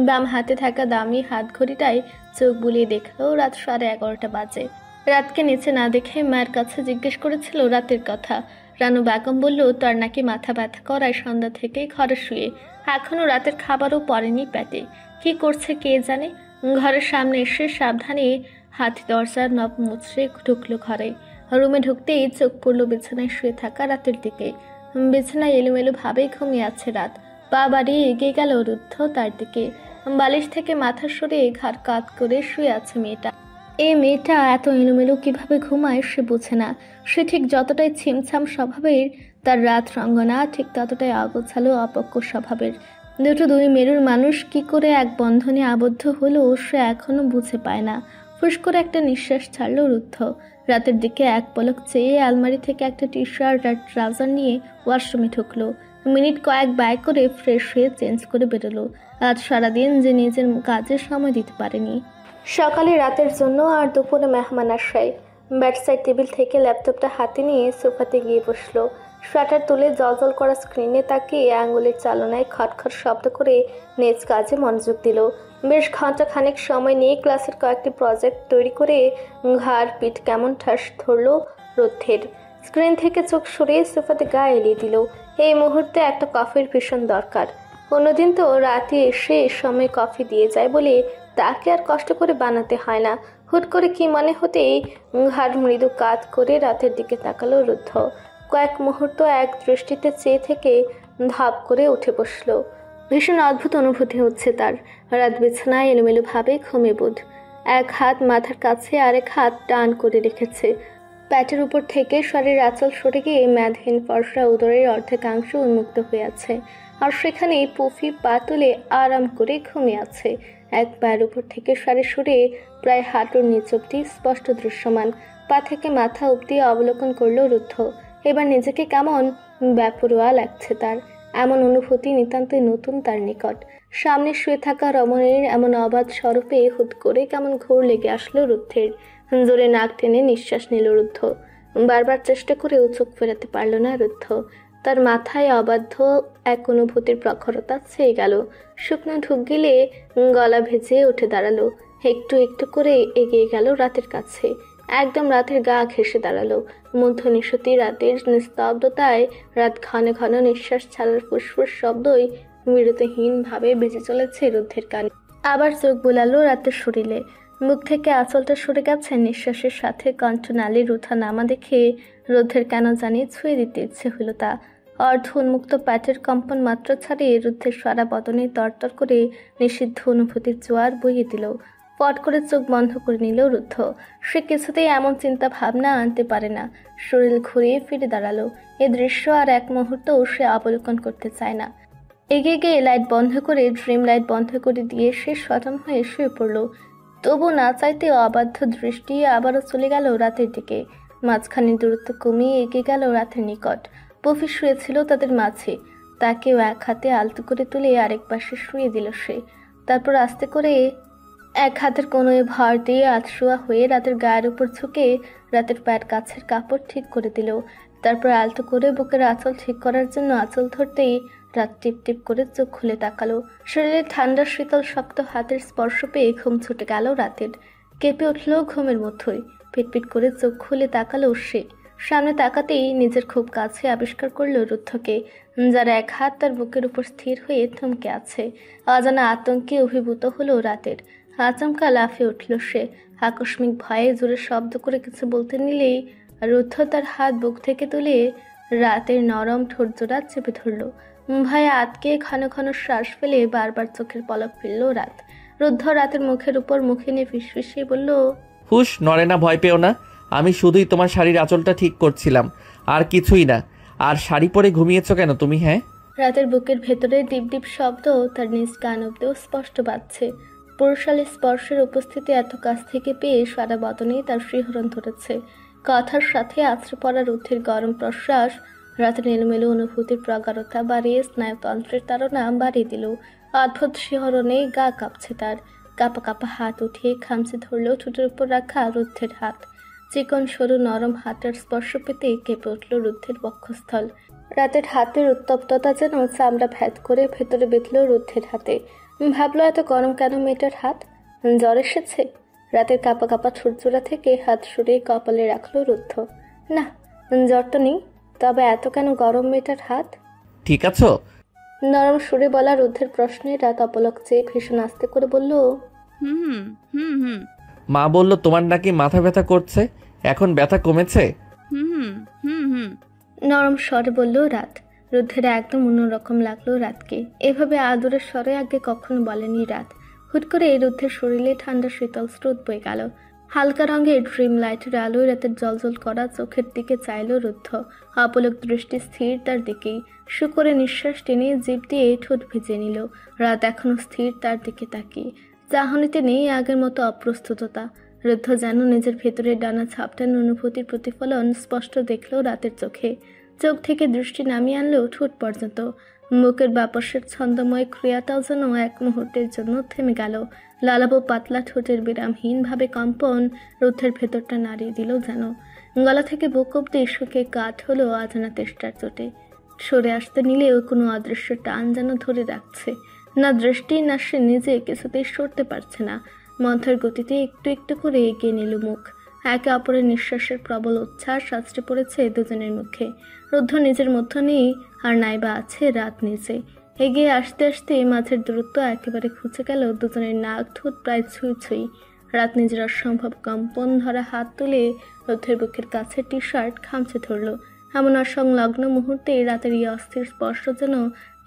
বাম হাতে থাকা দামি হাত ঘড়িটায় চোখ বুলিয়ে দেখলো রাত 11:30 বাজে। রাতকে নিচে না দেখে মায়ের কাছে জিজ্ঞেস করেছিল রাতের কথা। রানু বেগম বলল তার নাকি মাথা ব্যথা করায় সন্ধ্যা থেকেই ঘরে শুয়ে, এখনো রাতের খাবারও পড়েনি পেটে। কি করছে কে জানে। ঘরের সামনে এসে সাবধানে হাতি দরজার নব মুচড়ে ঢুকলো ঘরে। রুমে ঢুকতেই চোখ পড়লো বিছানায় শুয়ে থাকা রাতের দিকে। বিছানায় এলোমেলো ভাবেই ঘুমিয়ে আছে রাত। পা বাড়িয়ে এগিয়ে গেল রুদ্ধ তার দিকে। বালিশ থেকে মাথা সরিয়ে ঘাড় কাত করে শুয়ে আছে মেয়েটা। এই মেয়েটা এত এলোমেলো কিভাবে ঘুমায় সে বোঝে না। সে ঠিক যতটাই ছিমছাম স্বভাবের, তার রাত রঙ্গনা ঠিক ততটাই অগোছালো অপক্ষ স্বভাবের। দুই মেরুর মানুষ কি করে এক বন্ধনে আবদ্ধ হলো সে এখনো বুঝে পায় না। ফুস করে একটা নিঃশ্বাস ছাড়লো রুদ্ধ। রাতের দিকে এক পলক চেয়ে আলমারি থেকে একটা টি শার্ট আর ট্রাউজার নিয়ে ওয়াশরুমে ঢুকলো। মিনিট কয়েক ব্যয় করে ফ্রেশ হয়ে চেঞ্জ করে বেরোলো। আজ সারাদিন যে নিজের কাজে সময় দিতে পারেনি। সকালে রাতের জন্য আর দুপুরে মেহমান আসায় বেডসাইড টেবিল থেকে ল্যাপটপটা হাতে নিয়ে সোফাতে গিয়ে বসলো। শাটার তুলে জলজল করা স্ক্রিনে তাকিয়ে আঙুলের চালনায় খটখট শব্দ করে নিজ কাজে মনোযোগ দিল। বেশ ঘন্টাখানেক সময় নিয়ে ক্লাসের কয়েকটি প্রজেক্ট তৈরি করে ঘাড় পিঠ কেমন ঠাস ধরল রুদ্ধের। স্ক্রিন থেকে চোখ সরিয়ে সোফাতে গা এলিয়ে দিল। এই মুহূর্তে একটা কফির ভীষণ দরকার। অন্যদিন তো রাতে এসে সময় কফি দিয়ে যায় বলে তাকে আর কষ্ট করে বানাতে হয় না। হুট করে কি মনে হতেই ঘাড় মৃদু কাত করে রাতের দিকে তাকালো রুদ্ধ। কয়েক মুহূর্ত এক দৃষ্টিতে চেয়ে থেকে ধাপ করে উঠে বসলো। ভীষণ অদ্ভুত অনুভূতি হচ্ছে তার। রাত বিছানায় এলোমেলো ভাবে ঘুমে বোধ। এক হাত মাথার কাছে আরেক হাত টান করে রেখেছে। প্যাটের উপর থেকে শরীরের আঁচল সরে গিয়ে মেদহীন ফর্সা উদরের অর্ধেকাংশ উন্মুক্ত হয়ে আছে, আর সেখানে পুফি পা তুলে আরাম করে ঘুমিয়ে আছে। এক পায়ের উপর থেকে শাড়ি সরে প্রায় হাঁটুর নিচ অব্দি স্পষ্ট দৃশ্যমান। পা থেকে মাথা অব্দি অবলোকন করলো রুদ্ধ। এবার নিজেকে কেমন বেপরোয়া লাগছে তার। এমন অনুভূতি নিতান্তই নতুন তার নিকট। সামনে শুয়ে থাকা রমণীর এমন অবাধ স্বরূপে হুট করে কেমন ঘোর লেগে আসলো রুদ্ধের। জোরে নাক টেনে নিঃশ্বাস নিল রুদ্ধ। বারবার চেষ্টা করেও চোখ ফেরাতে পারল না রুদ্ধ। তার মাথায় অবাধ্য এক অনুভূতির প্রখরতা ছেয়ে গেল। শুকনো ঢুক গেলে গলা ভেজে উঠে দাঁড়ালো। একটু একটু করে এগিয়ে গেল রাতের কাছে। একদম রাতের গা ঘেঁষে দাঁড়ালো। মধ্য নিশতি রাতের নিস্তব্ধতায় রাত ঘন ঘন নিঃশ্বাস ছাড়ার ফুসফুস শব্দই বিরতিহীনভাবে বেজে চলেছে রুদ্ধের কানে। আবার চোখ বোলালো রাতের শরীরে। মুখ থেকে আঁচলটা সরে গেছে নিঃশ্বাসের সাথে। কণ্ঠনালীর উঠা নামা দেখে রুদ্ধের কেন জানি ছুঁয়ে দিতে ইচ্ছে হলো তা। অর্ধ উন্মুক্ত প্যাটের কম্পন মাত্র ছাড়িয়ে রুদ্ধের সারা বদনে তরতর করে নিষিদ্ধ অনুভূতির জোয়ার বইয়ে দিল। পট করে চোখ বন্ধ করে নিল রুদ্ধ। সে কিছুতেই এমন চিন্তা ভাবনা আনতে পারে না। শরীর ঘুরিয়ে ফিরে দাঁড়ালো। এ দৃশ্য আর এক মুহূর্তও সে অবলোকন করতে চায় না। এগিয়ে গিয়ে লাইট বন্ধ করে ড্রিম লাইট বন্ধ করে দিয়ে সে সচেতন হয়ে শুয়ে পড়ল। তবু না চাইতেও অবাধ্য দৃষ্টি আবারও চলে গেল রাতের দিকে। মাঝখানে দূরত্ব কমিয়ে এগিয়ে গেল রাতের নিকট। পফি শুয়েছিল তাদের মাঝে। তাকেও এক হাতে আলতো করে তুলে আরেক পাশে শুয়ে দিল সে। তারপর আস্তে করে এক হাতের কোনোয় ভর দিয়ে আতশোয়া হয়ে রাতের গায়ের উপর ঝুঁকে রাতের পায়ের কাছের কাপড় ঠিক করে দিল। তারপর আলতো করে বুকের আঁচল ঠিক করার জন্য আঁচল ধরতেই রাত টিপ টিপ করে চোখ খুলে তাকালো। শরীরে ঠান্ডা শীতল শক্ত হাতের স্পর্শ পেয়ে ঘুম ছুটে গেল রাতের। কেঁপে উঠল ঘুমের মধ্যই। পিটপিট করে চোখ খুলে তাকালো সে। সামনে তাকাতেই নিজের খুব কাছে আবিষ্কার করলো রুদ্ধকে, যার এক হাত তার বুকের উপর স্থির হয়ে থমকে আছে। অজানা আতঙ্কে অভিভূত হলো রাতের। আচমকা লাফিয়ে উঠল সে। আকস্মিক ভয়ে জোরে শব্দ করে কিছু বলতে নিলেই রুদ্ধ তার হাত বুক থেকে তুলে রাতের নরম ঠোঁটজোড়া চেপে ধরল। ভয়ে আটকে ঘন ঘন শ্বাস ফেলে বারবার চোখের পলক ফেলল রাত। রুদ্ধ রাতের মুখের উপর মুখে নিয়ে ফিসফিসিয়ে বলল, হুশ, নড়ে না, ভয় পেও না। আমি শুধুই তোমার শাড়ির আঁচলটা ঠিক করছিলাম, আর কিছুই না। আর শাড়ি পরে ঘুমিয়েছো কেন তুমি? হ্যাঁ। রাতের বুকের ভেতরে ডিপ ডিপ শব্দ তার নিজ কান অব্দিও স্পষ্ট বাজছে। পুরুষালী স্পর্শের উপস্থিতি এত কাছ থেকে পেয়ে সারা বদনেই তার শিহরণ ধরেছে। কথার সাথে আছড়ে পড়া রুদ্ধের গরম প্রশ্বাস রাতের এলোমেলো অনুভূতির প্রগাঢ়তা বাড়িয়ে স্নায়ুতন্ত্রের তাড়না বাড়িয়ে দিল। অদ্ভুত শিহরণে গা কাঁপছে তার। কাঁপা কাঁপা হাত উঠিয়ে খামচে ধরল ঠোঁটের উপর রাখা রুদ্ধের হাত। চিকন সরু নরম হাতের স্পর্শ পেতে কেঁপে উঠল রুদ্ধের বক্ষস্থল। রাতের হাতের উত্তপ্ততা যেন চামড়া ভেদ করে ভেতরে বেঁধল রুদ্ধের হাতে। ভাবলো এত গরম কেন মেয়েটার হাত? জ্বর এসেছে? রাতের কাঁপা কাঁপা ঠোঁটজোড়া থেকে হাত সরিয়ে কপালে রাখলো রুদ্ধ। না, জ্বর তো নেই, তবে এত কেন গরম মেয়েটার হাত? ঠিক আছো? নরম সুরে বলা রুদ্ধের প্রশ্নে রাত অপলক চেয়ে ভীষণ আস্তে করে বলল, হুম হুম হুম মা বলল তোমার নাকি মাথা ব্যথা করছে, এখন ব্যথা কমেছে? হুম হুম হুম নরম স্বরে বলল রাত। রুদ্ধের একদম অন্যরকম লাগলো রাতকে। এভাবে আদরের স্বরে আগে কখনো বলেনি রাত। হুট করে রুদ্ধের শরীরে ঠান্ডা শীতল স্রোত বয়ে গেল। হালকা রঙের ড্রিম লাইটের আলোয় রাতের জলজল করা চোখের দিকে চাইল রুদ্ধ। অপলক দৃষ্টি স্থির তার দিকেই। শুকরে নিঃশ্বাস টেনে জিভ দিয়ে ঠোঁট ভিজে নিল। রাত এখনো স্থির তার দিকে তাকিয়ে। চাহনিতে নেই আগের মতো অপ্রস্তুততা। রুদ্ধ যেন নিজের ভেতরের ডানা ঝাপটান অনুভূতির প্রতিফলন স্পষ্ট দেখল রাতের চোখে। চোখ থেকে দৃষ্টি নামিয়ে আনলো ঠোঁট পর্যন্ত। মুখের বাপসের ছন্দময় ক্রিয়াটাও যেন এক মুহূর্তের জন্য থেমে গেল। লালাবো পাতলা ঠোঁটের বিরামহীনভাবে কম্পন রুদ্ধের ভেতরটা নাড়িয়ে দিল যেন। গলা থেকে বুক অব্দি শুকে কাঠ হলো অজানা তেষ্টার চোটে। সরে আসতে নিলেও কোনো অদৃশ্য টান যেন ধরে রাখছে। না দৃষ্টি না সে নিজে কিছুতেই সরতে পারছে না। মন্থর গতিতে একটু একটু করে এগিয়ে নিল মুখ। একে অপরের নিঃশ্বাসের প্রবল উচ্ছ্বাস আছড়ে পড়েছে দুজনের মুখে। রুদ্ধ নিজের মধ্য নেই, আর নাইবা আছে রাত নিজে। এগিয়ে আসতে আসতে মাঝের দূরত্ব একেবারে খুঁজে গেল দুজনের নাক ঠোঁট প্রায় ছুঁই ছুঁই। রাত নিজের অসম্ভব কম্পন ধরা হাত তুলে রুদ্ধের বুকের কাছে টি শার্ট খামচে ধরল। এমন অসংলগ্ন মুহূর্তে রাতের এই অস্থির স্পর্শ যেন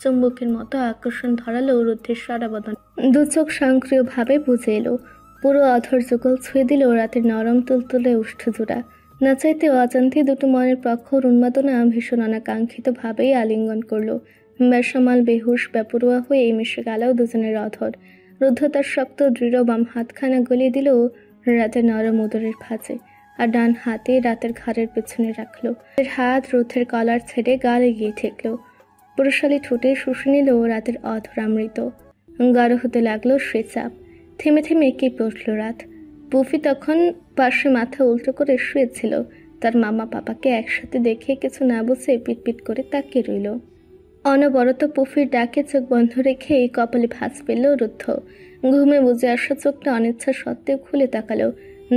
চুম্বকের মতো আকর্ষণ ধরালো রুদ্ধের সারা বদন। দু চোখ সক্রিয়ভাবে বুঝে এলো, পুরো অধর যুগল ছুঁয়ে দিল রাতের নরম তুলতুলে উষ্ঠজোড়া। না চাইতে অজান্তে দুটো মনের প্রখর উন্মাদনা ভীষণ অনাকাঙ্ক্ষিত ভাবেই আলিঙ্গন করলো। বেসামাল বেহুশ বেপরোয়া হয়ে মিশে গেল দুজনের অধর। রুদ্ধ তার শক্ত দৃঢ় বাম হাতখানা গলিয়ে দিল রাতের নরম উদরের ভাঁজে, আর ডান হাতে রাতের ঘাড়ের পেছনে রাখলো। হাত রুদ্ধের কলার ছেড়ে গালে গিয়ে ঠেকলো। পুরুষালী ঠোঁটে শুষে নিল রাতের অধরামৃত। গাঢ় হতে লাগলো সে চাপ। থেমে থেমে কেঁপে উঠল রাত। পুফি তখন পাশে মাথা উল্টো করে শুয়েছিল। তার মামা পাপাকে একসাথে দেখে কিছু না বুঝে পিটপিট করে তাকিয়ে রইল। অনবরত পুফির ডাকে চোখ বন্ধ রেখে কপালে ভাঁজ পেল রুদ্ধ। ঘুমে বুঝে আসা চোখটা অনিচ্ছা সত্ত্বেও খুলে তাকালো।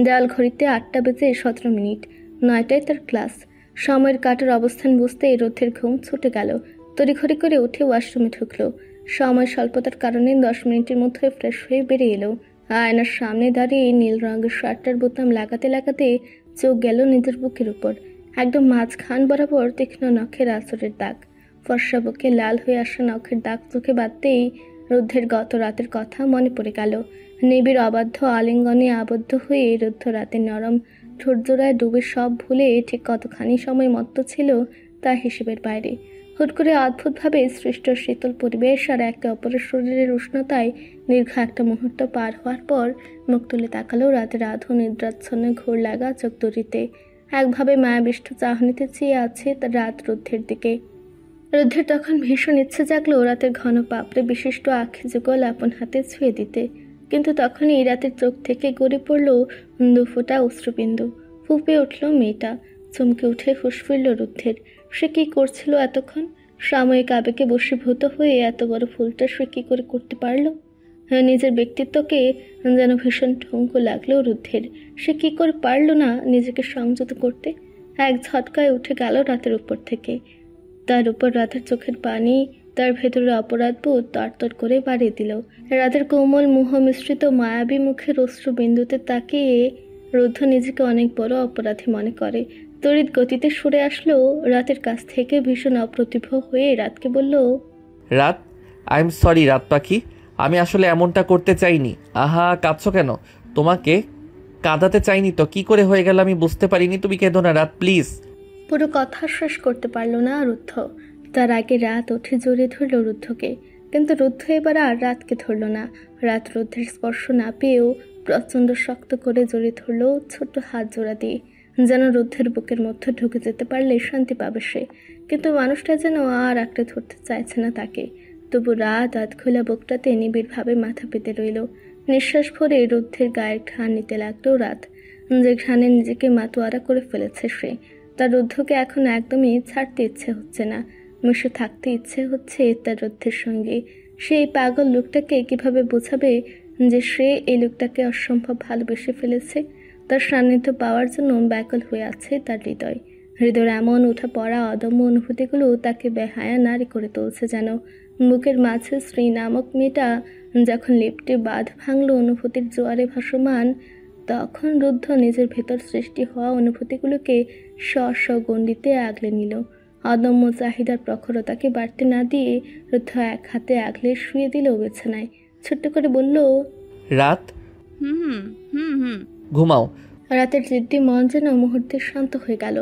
দেয়াল ঘড়িতে 8:17 9টায় তার ক্লাস। সময়ের কাটার অবস্থান বুঝতেই রুদ্ধের ঘুম ছুটে গেল। তড়িঘড়ি করে উঠে ওয়াশরুমে ঢুকলো। সময় স্বল্পতার কারণে 10 মিনিটের মধ্যে ফ্রেশ হয়ে বেরিয়ে এলো। আয়নার সামনে দাঁড়িয়ে নীল রঙের শার্টটার বোতাম লাগাতে লাগাতে চোখ গেল নিজের বুকের উপর। একদম মাঝখান বরাবর তীক্ষ্ণ নখের আঁচড়ের দাগ। ফর্সা বুকে লাল হয়ে আসা নখের দাগ চোখে বাঁধতেই রুদ্ধের গত রাতের কথা মনে পড়ে গেল। নিবিড় অবাধ্য আলিঙ্গনে আবদ্ধ হয়ে রুদ্ধ রাতের নরম ঠোঁটজোড়ায় ডুবে সব ভুলে ঠিক কতখানি সময় মত্ত ছিল তা হিসেবের বাইরে। হুট করে অদ্ভুতভাবে সৃষ্ট শীতল পরিবেশ আর একে অপরের শরীরের উষ্ণতায় দীর্ঘ একটা মুহূর্ত পার হওয়ার পর মুখ তুলে তাকালো রাতের আধো নিদ্রাচ্ছন্ন ঘোর লাগা চোখ দুটিতে। একভাবে মায়াবিষ্ট চাহনিতে চেয়ে আছে তার রাত রুদ্ধের দিকে। রুদ্ধের তখন ভীষণ ইচ্ছে জাগলো রাতের ঘন পাপড়ে বিশিষ্ট আখি যুগল আপন হাতে ছুঁয়ে দিতে। কিন্তু তখনই রাতের চোখ থেকে গড়ে পড়ল 2 ফোঁটা অশ্রুবিন্দু। ফুঁপে উঠল মেয়েটা। চমকে উঠে ফুসফুরল রুদ্ধের। সে কি করছিল এতক্ষণ? সাময়িক আবেগে বশীভূত হয়ে এত বড় ফুলটা সে কি করে করতে পারল? নিজের ব্যক্তিত্বকে যেন ভীষণ ঠুনকো লাগলো রুদ্ধের। সে কি করে পারল না নিজেকে সংযত করতে? এক ঝটকায় উঠে গেল রাতের উপর থেকে। তার উপর রাতের চোখের পানি তার ভেতরে অপরাধবোধ তরতর করে বাড়িয়ে দিল। রাতের কোমল মোহ মিশ্রিত মায়াবী মুখের অশ্রু বিন্দুতে তাকিয়ে রুদ্ধ নিজেকে অনেক বড় অপরাধী মনে করে। তড়িৎ গতিতে সরে আসলো রাতের কাছ থেকে ভীষণ অপ্রতিভ হয়ে রাতকে বলল, রাত, আই এম সরি রাত পাখি, আমি আসলে এমনটা করতে চাইনি। আহা, কাঁদছো কেন? তোমাকে কাঁদাতে চাইনি তো, কি করে হয়ে গেল আমি বুঝতে পারিনি। তুমি কেঁদো না রাত, প্লিজ। পুরো কথা শেষ করতে পারল না রুদ্ধ। তার আগে রাত উঠে জড়িয়ে ধরল রুদ্ধকে। কিন্তু রুদ্ধ এবার আর রাতকে ধরল না। রাত রুদ্ধের স্পর্শ না পেয়েও প্রচণ্ড শক্ত করে জড়িয়ে ধরল ছোট্ট হাত জোড়া দিয়ে, যেন রুদ্ধের বুকের মধ্যে ঢুকে যেতে পারলে শান্তি পাবে সে। কিন্তু মানুষটা যেন আর আঁকড়ে ধরতে চাইছে না তাকে। তবু রাত খোলা বুকটাতে নিবিড়ভাবে মাথা পেতে রইল। নিঃশ্বাস ভরে রুদ্ধের গায়ের ঘ্রাণ নিতে লাগলো রাত, যে ঘ্রাণে নিজেকে মাতোয়ারা করে ফেলেছে সে। তার রুদ্ধকে এখন একদমই ছাড়তে ইচ্ছে হচ্ছে না। মিশে থাকতে ইচ্ছে হচ্ছে তার রুদ্ধের সঙ্গে। সে এই পাগল লোকটাকে কিভাবে বোঝাবে যে সে এই লোকটাকে অসম্ভব ভালোবেসে ফেলেছে? তার সান্নিধ্য পাওয়ার জন্য ব্যাকুল হয়ে আছে তার হৃদয়। হৃদয়ের এমন উঠা পড়া অদম্য অনুভূতিগুলো তাকে বেহায়া নারী করে তুলছে যেন। বুকের মাঝে শ্রী নামক মেয়েটা যখন লেপ্টে বাঁধ ভাঙল অনুভূতির জোয়ারে ভাসমান, তখন রুদ্ধ নিজের ভেতর সৃষ্টি হওয়া অনুভূতিগুলোকে স্ব-স্ব-গণ্ডিতে আগলে নিল। অদম্য চাহিদার প্রখরতাকে বাড়তে না দিয়ে রুদ্ধ এক হাতে আগলে শুয়ে দিল বিছানায়। ছোট্ট করে বলল, রাত, হুম হুম হুম ঘুমাও। রাতের জিদ্দি মন যেন মুহূর্তে শান্ত হয়ে গেল।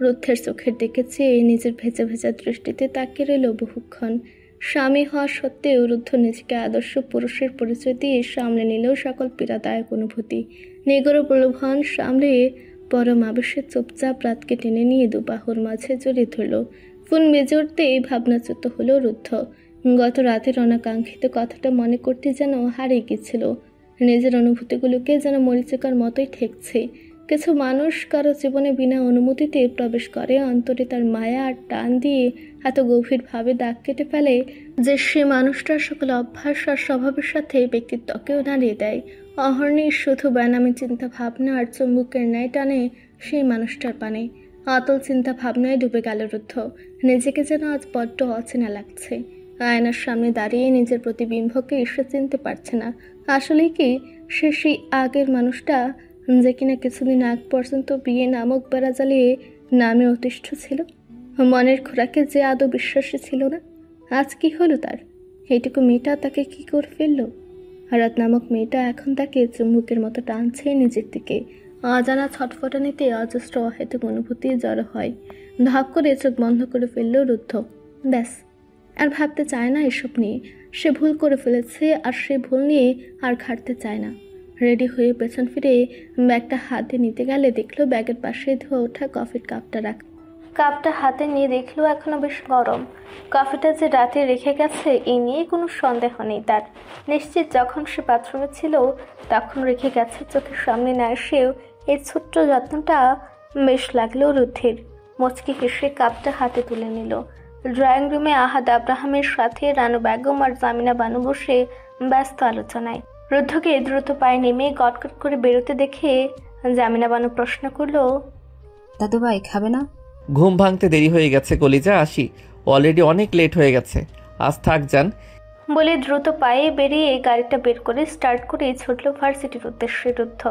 রুদ্ধের চোখের দিকে চেয়ে নিজের ভেজা ভেজা দৃষ্টিতে তাকিয়ে রইল বহুক্ষণ। স্বামী হওয়া সত্ত্বেও রুদ্ধ নিজেকে আদর্শ পুরুষের পরিচয় দিয়ে সামলে নিল সকল পীড়াদায়ক অনুভূতি। নিগড় প্রলোভন সামলে পরম আবেশে চুপচাপ রাতকে টেনে নিয়ে দুবাহুর মাঝে জড়িয়ে ধরল। ফোন বেজে উঠতেই ভাবনাচ্যুত হলো রুদ্ধ। গত রাতের অনাকাঙ্ক্ষিত কথাটা মনে করতে যেন হারিয়ে গেছিল। নিজের অনুভূতিগুলোকে যেন মরিচিকার মতোই ঠেকছে। কিছু মানুষ কারো জীবনে বিনা অনুমতিতে প্রবেশ করে, অন্তরে তার মায়া আর টান দিয়ে এত গভীরভাবে দাগ কেটে ফেলে যে সে মানুষটার সকল অভ্যাস আর স্বভাবের সাথে ব্যক্তিত্বকেও নাড়িয়ে দেয়। অহর্নিশ শুধু বেনামি চিন্তা ভাবনা আর চুম্বকের ন্যায় টানে সেই মানুষটার পানে। অতল চিন্তা ভাবনায় ডুবে গেল রুদ্ধ। নিজেকে যেন আজ বড্ড অচেনা লাগছে। আয়নার সামনে দাঁড়িয়ে নিজের প্রতিবিম্বকে সে চিনতে পারছে না। আসলে কি সে সেই আগের মানুষটা, যে কিনা কিছুদিন আগ পর্যন্ত বিয়ে নামক বেড়া জ্বালিয়ে নামে অতিষ্ঠ ছিল? মনের খোরাকে যে আদৌ বিশ্বাসী ছিল না, আজ কি হলো তার? এইটুকু মেয়েটা তাকে কি করে ফেললো? রাত নামক মেয়েটা এখন তাকে চুম্বকের মতো টানছে নিজের দিকে। অজানা ছটফটানিতে অজস্র অহেতুক অনুভূতি জড়ো হয়। ধাপ করে চোখ বন্ধ করে ফেলল রুদ্ধ। ব্যাস, আর ভাবতে চায় না এসব নিয়ে। সে ভুল করে ফেলেছে, আর সে ভুল নিয়ে আর ঘাটতে চায় না। রেডি হয়ে পেছন ফিরে ব্যাগটা হাতে নিতে গেলে দেখলো ব্যাগের পাশে ধোয়া ওঠা কফির কাপটা রাখা। কাপটা হাতে নিয়ে দেখলো এখনো বেশ গরম। কফিটা যে রাতে রেখে গেছে এই নিয়ে কোনো সন্দেহ নেই তার। নিশ্চিত যখন সে বাথরুমে ছিল তখন রেখে গেছে। চোখের সামনে না এসেও এই ছোট্ট যত্নটা বেশ লাগলো রুদ্ধির। মুচকি হেসে কাপটা হাতে তুলে নিল। ড্রয়িং রুমে আহাদ আব্রাহামের সাথে রানু বেগম আর জামিনা বানু বসে ব্যস্ত আলোচনায়। রুদ্ধকে দ্রুত পায়ে নেমে গটগট করে বেরোতে দেখে জামিনা বানু প্রশ্ন করলো, দাদু ভাই খাবে না? ঘুম ভাঙতে দেরি হয়ে গেছে কলিজা, আসি, অলরেডি অনেক লেট হয়ে গেছে, আজ থাক যান বলে দ্রুত পায়ে বেরিয়ে গাড়িটা বের করে স্টার্ট করে ছুটল ভার্সিটির উদ্দেশ্যে রুদ্ধ।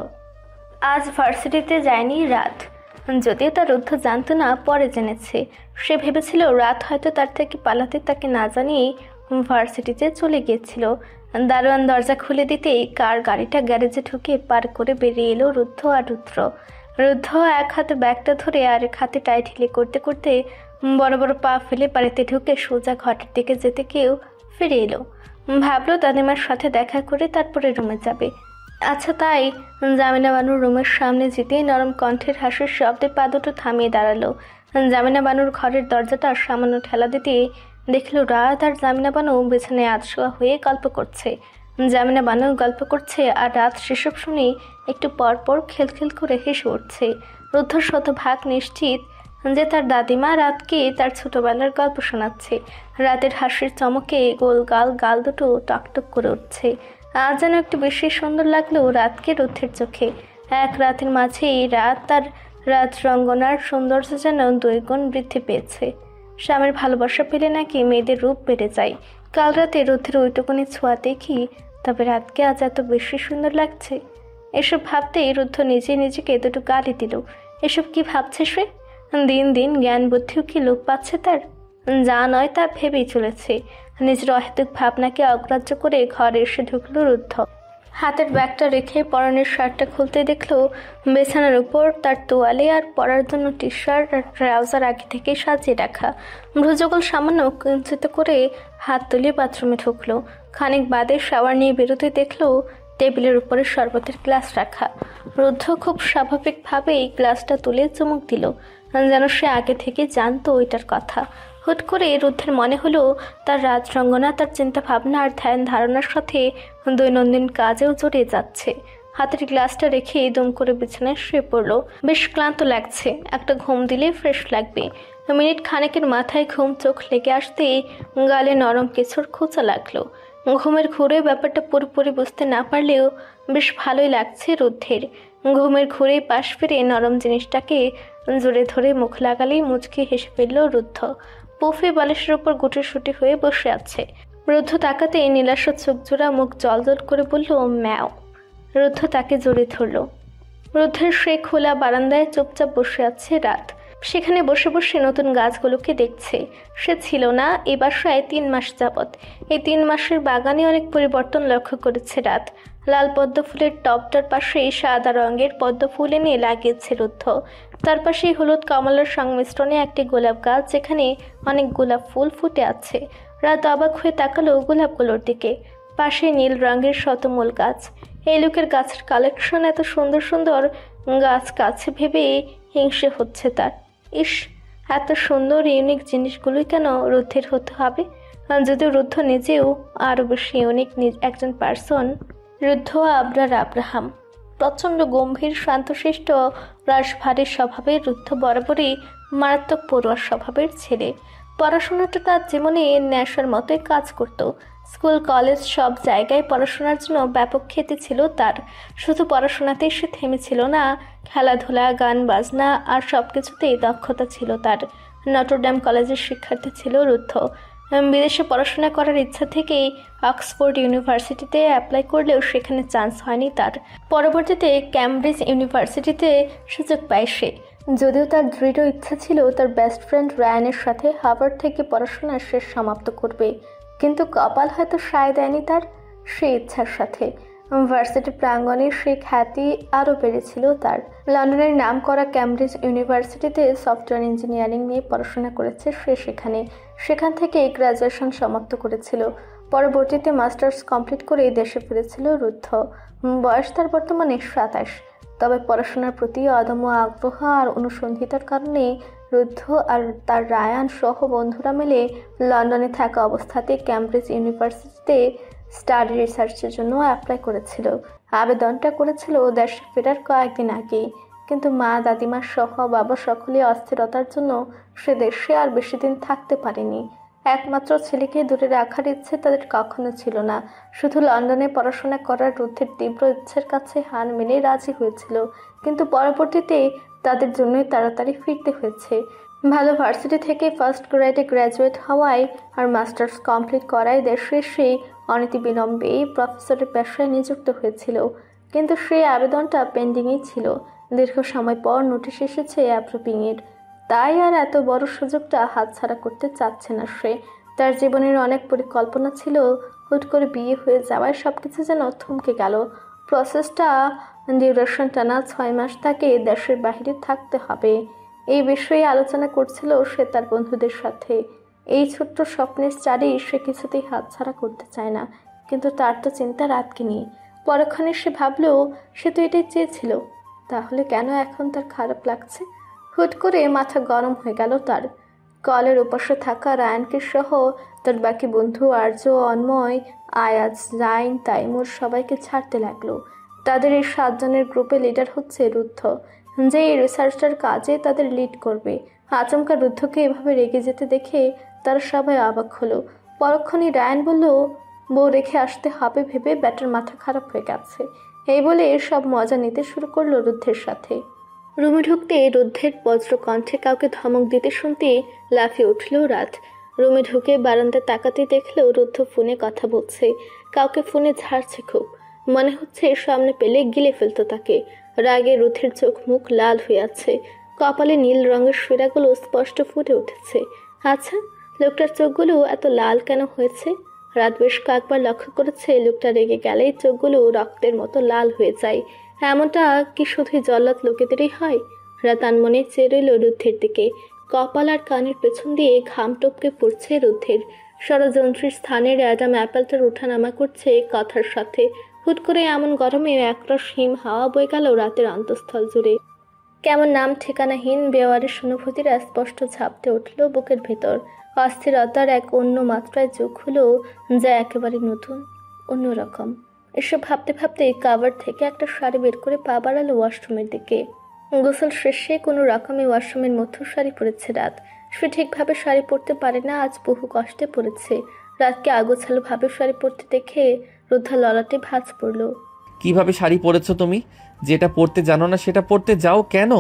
আজ ভার্সিটিতে যায়নি রাত, যদিও তার রুদ্ধ জানতো না, পরে জেনেছে। সে ভেবেছিল রাত হয়তো তার থেকে পালাতে তাকে না জানিয়ে ভার্সিটিতে চলে গিয়েছিল। দারোয়ান দরজা খুলে দিতেই কার গাড়িটা গ্যারেজে ঢুকে পার করে বেরিয়ে এলো রুদ্ধ আর রুদ্র। রুদ্ধ এক হাতে ব্যাগটা ধরে আর এক হাতে টাই ঢিলে করতে করতে বড় বড় পা ফেলে বাড়িতে ঢুকে সোজা ঘরের দিকে যেতে কেউ ফিরে এলো। ভাবলো দাদিমার সাথে দেখা করে তারপরে রুমে যাবে। আচ্ছা তাই জামিনা বানুর রুমের সামনে যেতেই নরম কণ্ঠের হাসির শব্দে পা দুটো থামিয়ে দাঁড়ালো। জামিনা বানুর ঘরের দরজাটা সামান্য ঠেলা দিতে দেখলো রাত আর জামিনা বানু বিছানায় আধশোয়া হয়ে গল্প করছে। জামিনা বানু গল্প করছে আর রাত সেসব শুনে একটু পর পর খেলখেল করে হেসে উঠছে। রুদ্ধ শতভাগ নিশ্চিত যে তার দাদিমা রাতকে তার ছোটবেলার গল্প শোনাচ্ছে। রাতের হাসির চমকে গোল গাল দুটো টকটক করে উঠছে। আজ যেন একটু বেশি সুন্দর লাগলো রাতকে রুদ্ধের চোখে। এক রাতের মাঝেই রাত তার রাত রঙ্গনার সৌন্দর্য যেন 2 গুণ বৃদ্ধি পেয়েছে। স্বামীর ভালোবাসা পেলে নাকি মেয়েদের রূপ বেড়ে যায়। কাল রাতে রুদ্ধের ওইটুকুনি ছোঁয়া দেখি তবে রাতকে আজ এত বেশি সুন্দর লাগছে। এসব ভাবতেই রুদ্ধ নিজেকে দুটো গালি দিল। এসব কি ভাবছে সে? দিন দিন জ্ঞান বুদ্ধিও কি লোপ পাচ্ছে তার? যা নয় তা ভেবেই চলেছে। নিজের অহেতুক ভাবনাকে অগ্রাহ্য করে ঘরে এসে ঢুকলো রুদ্ধ। হাতের ব্যাগটা রেখে পরনের শার্টটা খুলতে দেখলো বিছানার উপর তার তোয়ালে আর পরার জন্য টি শার্ট আর ট্রাউজার আগে থেকে সাজিয়ে রাখা। ভ্রুযুগল সামান্য কিঞ্চিত করে হাত তুলিয়ে বাথরুমে ঢুকলো। খানিক বাদে শাওয়ার নিয়ে বেরোতে দেখলো টেবিলের উপরে শরবতের গ্লাস রাখা। রুদ্ধ খুব স্বাভাবিকভাবে এই গ্লাসটা তুলে চুমুক দিল, যেন সে আগে থেকে জানতো ওইটার কথা। হুট করে রুদ্ধের মনে হলো তার রাজরঙ্গনা তার চিন্তা ভাবনা আর ধ্যান ধারণার সাথে দৈনন্দিন কাজেও জড়িয়ে যাচ্ছে। হাতের গ্লাসটা রেখে দম করে বিছানায় শুয়ে পড়লো। বেশ ক্লান্ত লাগছে, একটা ঘুম দিলে ফ্রেশ লাগবে। মিনিট খানেকের মাথায় ঘুম চোখ লেগে আসতে গালে নরম কিছুর খোঁচা লাগলো। ঘুমের ঘুরে ব্যাপারটা পুরোপুরি বুঝতে না পারলেও বেশ ভালোই লাগছে রুদ্ধের। ঘুমের ঘুরে পাশ ফিরে নরম জিনিসটাকে জোরে ধরে মুখ লাগালেই মুচকি হেসে ফেলল রুদ্ধ। পুফে বালিশের উপর গুটিসুটি হয়ে বসে আছে। রুদ্ধ তাকাতে নীলাশ চোখ জোড়া মুখ জলজল করে বলল, ম্যাও। রুদ্ধ তাকে জড়িয়ে ধরল। রুদ্ধের সে খোলা বারান্দায় চুপচাপ বসে আছে রাত। সেখানে বসে বসে নতুন গাছগুলোকে দেখছে। সে ছিল না এ বাসায় 3 মাস যাবৎ। এই 3 মাসের বাগানে অনেক পরিবর্তন লক্ষ্য করেছে রাত। লাল পদ্ম ফুলের টবটার পাশে সাদা রঙের পদ্ম ফুল এনে লাগিয়েছে রুদ্ধ। তার পাশে হলুদ কমলার সংমিশ্রণে একটি গোলাপ গাছ, যেখানে অনেক গোলাপ ফুল ফুটে আছে। রাত অবাক হয়ে তাকালো গোলাপগুলোর দিকে। পাশে নীল রঙের শতমূল গাছ। এই লোকের গাছের কালেকশন এত সুন্দর সুন্দর গাছ কাছে ভেবে হিংসে হচ্ছে তার। ইস, এত সুন্দর ইউনিক জিনিসগুলোই কেন রুদ্ধের হতে হবে? যদিও রুদ্ধ নিজেও আরও বেশি ইউনিক একজন পার্সন। রুদ্ধ আবরার আব্রাহাম প্রচণ্ড গম্ভীর শান্তশিষ্ট রাশভারী স্বভাবের। রুদ্ধ বরাবরই মারাত্মক পড়ুয়ার স্বভাবের ছেলে। পড়াশোনাটা তার জীবনে নেশার মতোই কাজ করত। স্কুল কলেজ সব জায়গায় পড়াশোনার জন্য ব্যাপক খ্যাতি ছিল তার। শুধু পড়াশোনাতেই সে থেমেছিল না, খেলাধুলা, গান বাজনা আর সব কিছুতেই দক্ষতা ছিল তার। নটরডেম কলেজের শিক্ষার্থী ছিল রুদ্ধ। বিদেশে পড়াশোনা করার ইচ্ছা থেকেই অক্সফোর্ড ইউনিভার্সিটিতে অ্যাপ্লাই করলেও সেখানে চান্স হয়নি তার। পরবর্তীতে ক্যামব্রিজ ইউনিভার্সিটিতে সুযোগ পায় সে। যদিও তার দৃঢ় ইচ্ছা ছিল তার বেস্ট ফ্রেন্ড রায়ানের সাথে হার্ভার্ড থেকে পড়াশোনা শেষ সমাপ্ত করবে, কিন্তু কপাল হয়তো সায় দেয়নি তার সেই ইচ্ছার সাথে। ভার্সিটি প্রাঙ্গণে সেই খ্যাতি আরও বেড়েছিল তার। লন্ডনের নাম করা ক্যামব্রিজ ইউনিভার্সিটিতে সফটওয়্যার ইঞ্জিনিয়ারিং নিয়ে পড়াশোনা করেছে সে। সেখান থেকে গ্র্যাজুয়েশন সমাপ্ত করেছিল। পরবর্তীতে মাস্টার্স কমপ্লিট করে দেশে ফিরেছিল রুদ্ধ। বয়স তার বর্তমানে 27। তবে পড়াশোনার প্রতি অদম্য আগ্রহ আর অনুসন্ধিতার কারণে রুদ্ধ আর তার রায়ান সহ বন্ধুরা মিলে লন্ডনে থাকা অবস্থাতে ক্যামব্রিজ ইউনিভার্সিটিতে স্টাডি রিসার্চের জন্য অ্যাপ্লাই করেছিল। আবেদনটা করেছিল দেশে ফেরার কয়েকদিন আগেই, কিন্তু মা, দাদিমা সহ বাবা সকলে অস্থিরতার জন্য সে দেশে আর বেশি দিন থাকতে পারেনি। একমাত্র ছেলেকে দূরে রাখার ইচ্ছে তাদের কখনো ছিল না। শুধু লন্ডনে পড়াশোনা করার রুদ্ধের তীব্র ইচ্ছের কাছে হার মেনে রাজি হয়েছিল, কিন্তু পরবর্তীতে তাদের জন্যই তাড়াতাড়ি ফিরতে হয়েছে। ভালো ভার্সিটি থেকে ফার্স্ট গ্রেডে গ্র্যাজুয়েট হওয়ায় আর মাস্টার্স কমপ্লিট করায় দেশে এসে অনতিবিলম্বে প্রফেসরের পেশায় নিযুক্ত হয়েছিল, কিন্তু সেই আবেদনটা পেন্ডিংই ছিল। দীর্ঘ সময় পর নোটিশ এসেছে অ্যাপ্রুভিংয়ের। তাই আর এত বড় সুযোগটা হাতছাড়া করতে চাচ্ছে না সে। তার জীবনের অনেক পরিকল্পনা ছিল, হুট করে বিয়ে হয়ে যাওয়ায় সব কিছু যেন থমকে গেল। প্রসেসটা ডিউরেশন টানা 6 মাস তাকে দেশের বাইরে থাকতে হবে। এই বিষয়ে আলোচনা করছিল সে তার বন্ধুদের সাথে। এই ছোট্ট স্বপ্নের চারি সে কিছুতেই হাতছাড়া করতে চায় না, কিন্তু তার তো চিন্তা রাতকে নিয়ে। পরক্ষণে সে ভাবল সে তো এটাই চেয়েছিল, তাহলে কেন এখন তার খারাপ লাগছে? হুট করে মাথা গরম হয়ে গেল তার। কলের উপাসে থাকা রায়ানকে সহ তার বাকি বন্ধু আর্য, অন্ময়, আয়াজ, জাইন, তাইমুর সবাইকে ছাড়তে লাগলো। তাদের এই 7 জনের গ্রুপে লিডার হচ্ছে রুদ্ধ, যে এই রিসার্চটার কাজে তাদের লিড করবে। আচমকা রুদ্ধকে এভাবে রেগে যেতে দেখে তারা সবাই অবাক হলো। পরক্ষণেই রায়ান বলল, বউ রেখে আসতে হবে ভেবে ব্যাটার মাথা খারাপ হয়ে গেছে। এই বলে সব মজা নিতে শুরু করলো রুদ্ধের সাথে। রুমে ঢুকতে রুদ্ধের বজ্র কণ্ঠে কাউকে ধমক দিতে শুনতে লাফিয়ে উঠল রাত। রুমে ঢুকে বারান্দায় তাকাতে দেখলেও রুদ্ধ ফোনে কথা বলছে, কাউকে ফোনে ঝাড়ছে খুব। মনে হচ্ছে সামনে পেলে গিলে ফেলতো তাকে। রাগে রুদ্ধের চোখ মুখ লাল হয়ে আছে, কপালে নীল রঙের শিরাগুলো স্পষ্ট ফুটে উঠেছে। আচ্ছা, লোকটার চোখগুলো এত লাল কেন হয়েছে? রাত বেশ কয়েকবার লক্ষ্য করেছে লোকটা রেগে গেলেই চোখগুলো রক্তের মতো লাল হয়ে যায়। এমনটা কি শুধুই জল্লাদ লোকেদেরই হয়? রাত আনমনে চেয়ে রইল রুদ্ধের দিকে। কপাল আর কানের পেছন দিয়ে ঘাম টপকে পড়ছে রুদ্ধের। ষড়যন্ত্রের স্থানের অ্যাডাম অ্যাপেলটার ওঠানামা করছে কথার সাথে। হুট করে এমন গরমে একরস হিম হাওয়া বয়ে গেল রাতের অন্তঃস্থল জুড়ে। কেমন নাম ঠিকানাহীন বেওয়ারিশ অনুভূতিরা স্পষ্ট ঝাপটে উঠল বুকের ভেতর। অস্থিরতার এক অন্য মাত্রায় যোগ হলো, যা একেবারে নতুন, অন্যরকম। এসব ভাবতে ভাবতে কাভার থেকে একটা শাড়ি বের করে পা বাড়ালো ওয়াশরুমের দিকে। গোসল শেষে কোনো রকমে ওয়াশরুমের মধ্যে শাড়ি পরেছে রাত। সে ঠিকভাবে শাড়ি পরতে পারে না, আজ বহু কষ্টে পড়েছে। রাতকে আগোছালো ভাবে শাড়ি পরতে দেখে রুদ্ধা ললাটে ভাঁজ পড়ল। কিভাবে শাড়ি পরেছো তুমি? যেটা পরতে জানো না সেটা পরতে যাও কেন?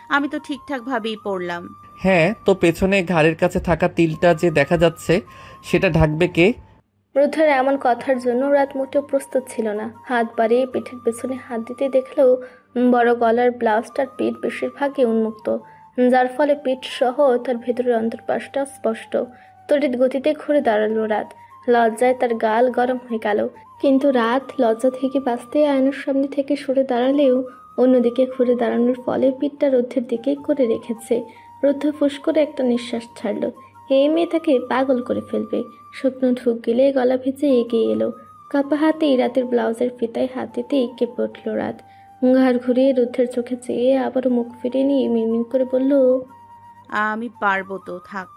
আমি তো ঠিকঠাক ভাবেই পড়লাম। হ্যাঁ, তো পেছনে ঘাড়ের কাছে থাকা তিলটা যে দেখা যাচ্ছে সেটা ঢাকবে কে? রুদ্ধার এমন কথার জন্য রাত মোটেও প্রস্তুত ছিল না। হাত বাড়িয়ে পিঠের পেছনে হাত দিতে দেখলেও বড় গলার ব্লাউজটার পিঠ বেশিরভাগই উন্মুক্ত, যার ফলে পিঠ সহ তার ভেতরের অন্তর্পাশটা স্পষ্ট। তড়িৎ গতিতে ঘুরে দাঁড়ালো রাত। লজ্জায় তার গাল গরম হয়ে গেল, কিন্তু রাত লজ্জা থেকে বাঁচতে আয়নার সামনে থেকে সরে দাঁড়ালেও অন্যদিকে ঘুরে দাঁড়ানোর ফলে পিঠটা রুদ্ধের দিকেই করে রেখেছে। রুদ্ধ ফুস করে একটা নিঃশ্বাস ছাড়ল। এই মেয়ে তাকে পাগল করে ফেলবে। শুকনো ঢুক গেলে গলা ভিজে এগিয়ে এলো। কাপা হাতেই রাতের ব্লাউজের ফিতায় হাত দিতেই কেঁপে উঠল রাত। ঘাড় ঘুরিয়ে রুদ্ধের চোখে চেয়ে আবারও মুখ ফিরিয়ে নিয়ে মিনমিন করে বলল, আমি পারবো তো, থাক।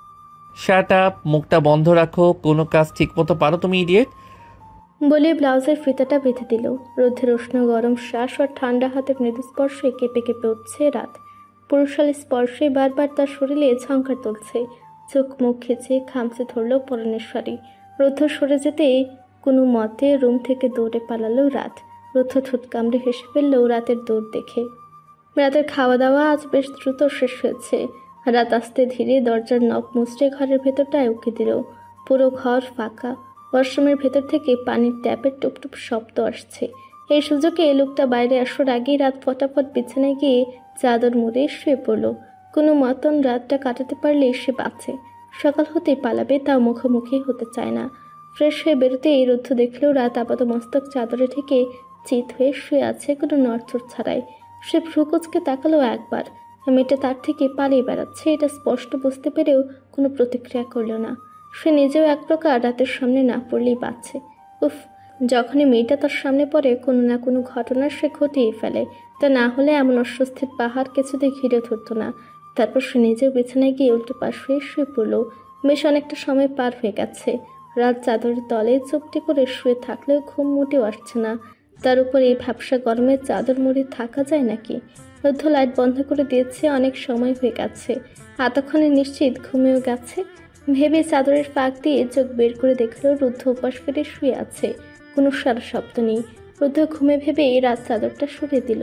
শাট আপ, মুখটা বন্ধ রাখো। কোনো কাজ ঠিক মতো পারো তুমি, ইডিয়েট? বলে ব্লাউজের ফিতাটা বেঁধে দিল। রুদ্ধের উষ্ণ গরম শ্বাস আর ঠান্ডা হাতের মৃদু স্পর্শে কেঁপে কেঁপে উঠছে রাত। পুরুষালী স্পর্শে বারবার তার শরীরে ঝঙ্কার তুলছে। চোখ মুখ খেঁচে খামচে ধরল পরনের শাড়ি। রুদ্ধ সরে যেতেই কোনো মতে রুম থেকে দৌড়ে পালালো রাত। রুদ্ধ ঠোঁট কামড়ে হেসে ফেলল রাতের দৌড় দেখে। রাতের খাওয়া দাওয়া আজ বেশ দ্রুত শেষ হয়েছে। রাত আস্তে ধীরে দরজার নব মুচড়ে ঘরের ভেতরটায় উকি দিল। পুরো ঘর ফাঁকা। ওয়াশরুমের ভেতর থেকে পানির ট্যাপের টুপটুপ শব্দ আসছে। এই সুযোগে লোকটা বাইরে আসার আগেই রাত ফটাফট বিছানায় গিয়ে চাদর মুড়ে শুয়ে পড়ল। কোনো মতন রাতটা কাটাতে পারলে সে বাঁচে। সকাল হতেই পালাবে, তাও মুখোমুখি হতে চায় না। ফ্রেশ হয়ে বেরোতেই রুদ্ধ দেখলেও রাত আপাত মস্তক চাদরে থেকে চিত হয়ে শুয়ে আছে, কোনো নড়চড় ছাড়াই। সে ভ্রুকুচকে তাকালো একবার। মেয়েটা তার থেকে পালিয়ে বেড়াচ্ছে, এটা স্পষ্ট বুঝতে পেরেও কোনো প্রতিক্রিয়া করল না। সে নিজেও এক প্রকার রাতের সামনে না পড়লেই বাঁচে। উফ, যখনই মেয়েটা তার সামনে পড়ে কোনো না কোনো ঘটনা সে ঘটিয়ে ফেলে। তা না হলে এমন অস্বস্তির পাহাড় কিছুতেই ঘিরে ধরতো না। তারপর সে নিজেও বিছানায় গিয়ে উল্টো পাশ হয়ে শুয়ে পড়ল। বেশ অনেকটা সময় পার হয়ে গেছে। রাত চাদরের তলে চুপটি করে শুয়ে থাকলেও ঘুম মোটেও আসছে না। তার উপর এই ভ্যাপসা গরমে চাদর মুড়ে থাকা যায় নাকি? রুদ্ধ লাইট বন্ধ করে দিয়েছে, অনেক সময় হয়ে গেছে। এতক্ষণে নিশ্চিত ঘুমিয়েও গেছে। ভেবে চাদরের ফাঁক দিয়ে চোখ বের করে দেখলো রুদ্ধ উপাস ফিরে শুয়ে আছে। কোনো সারা শব্দ নেই। রুদ্ধ ঘুমে ভেবে রাত চাদরটা সরিয়ে দিল।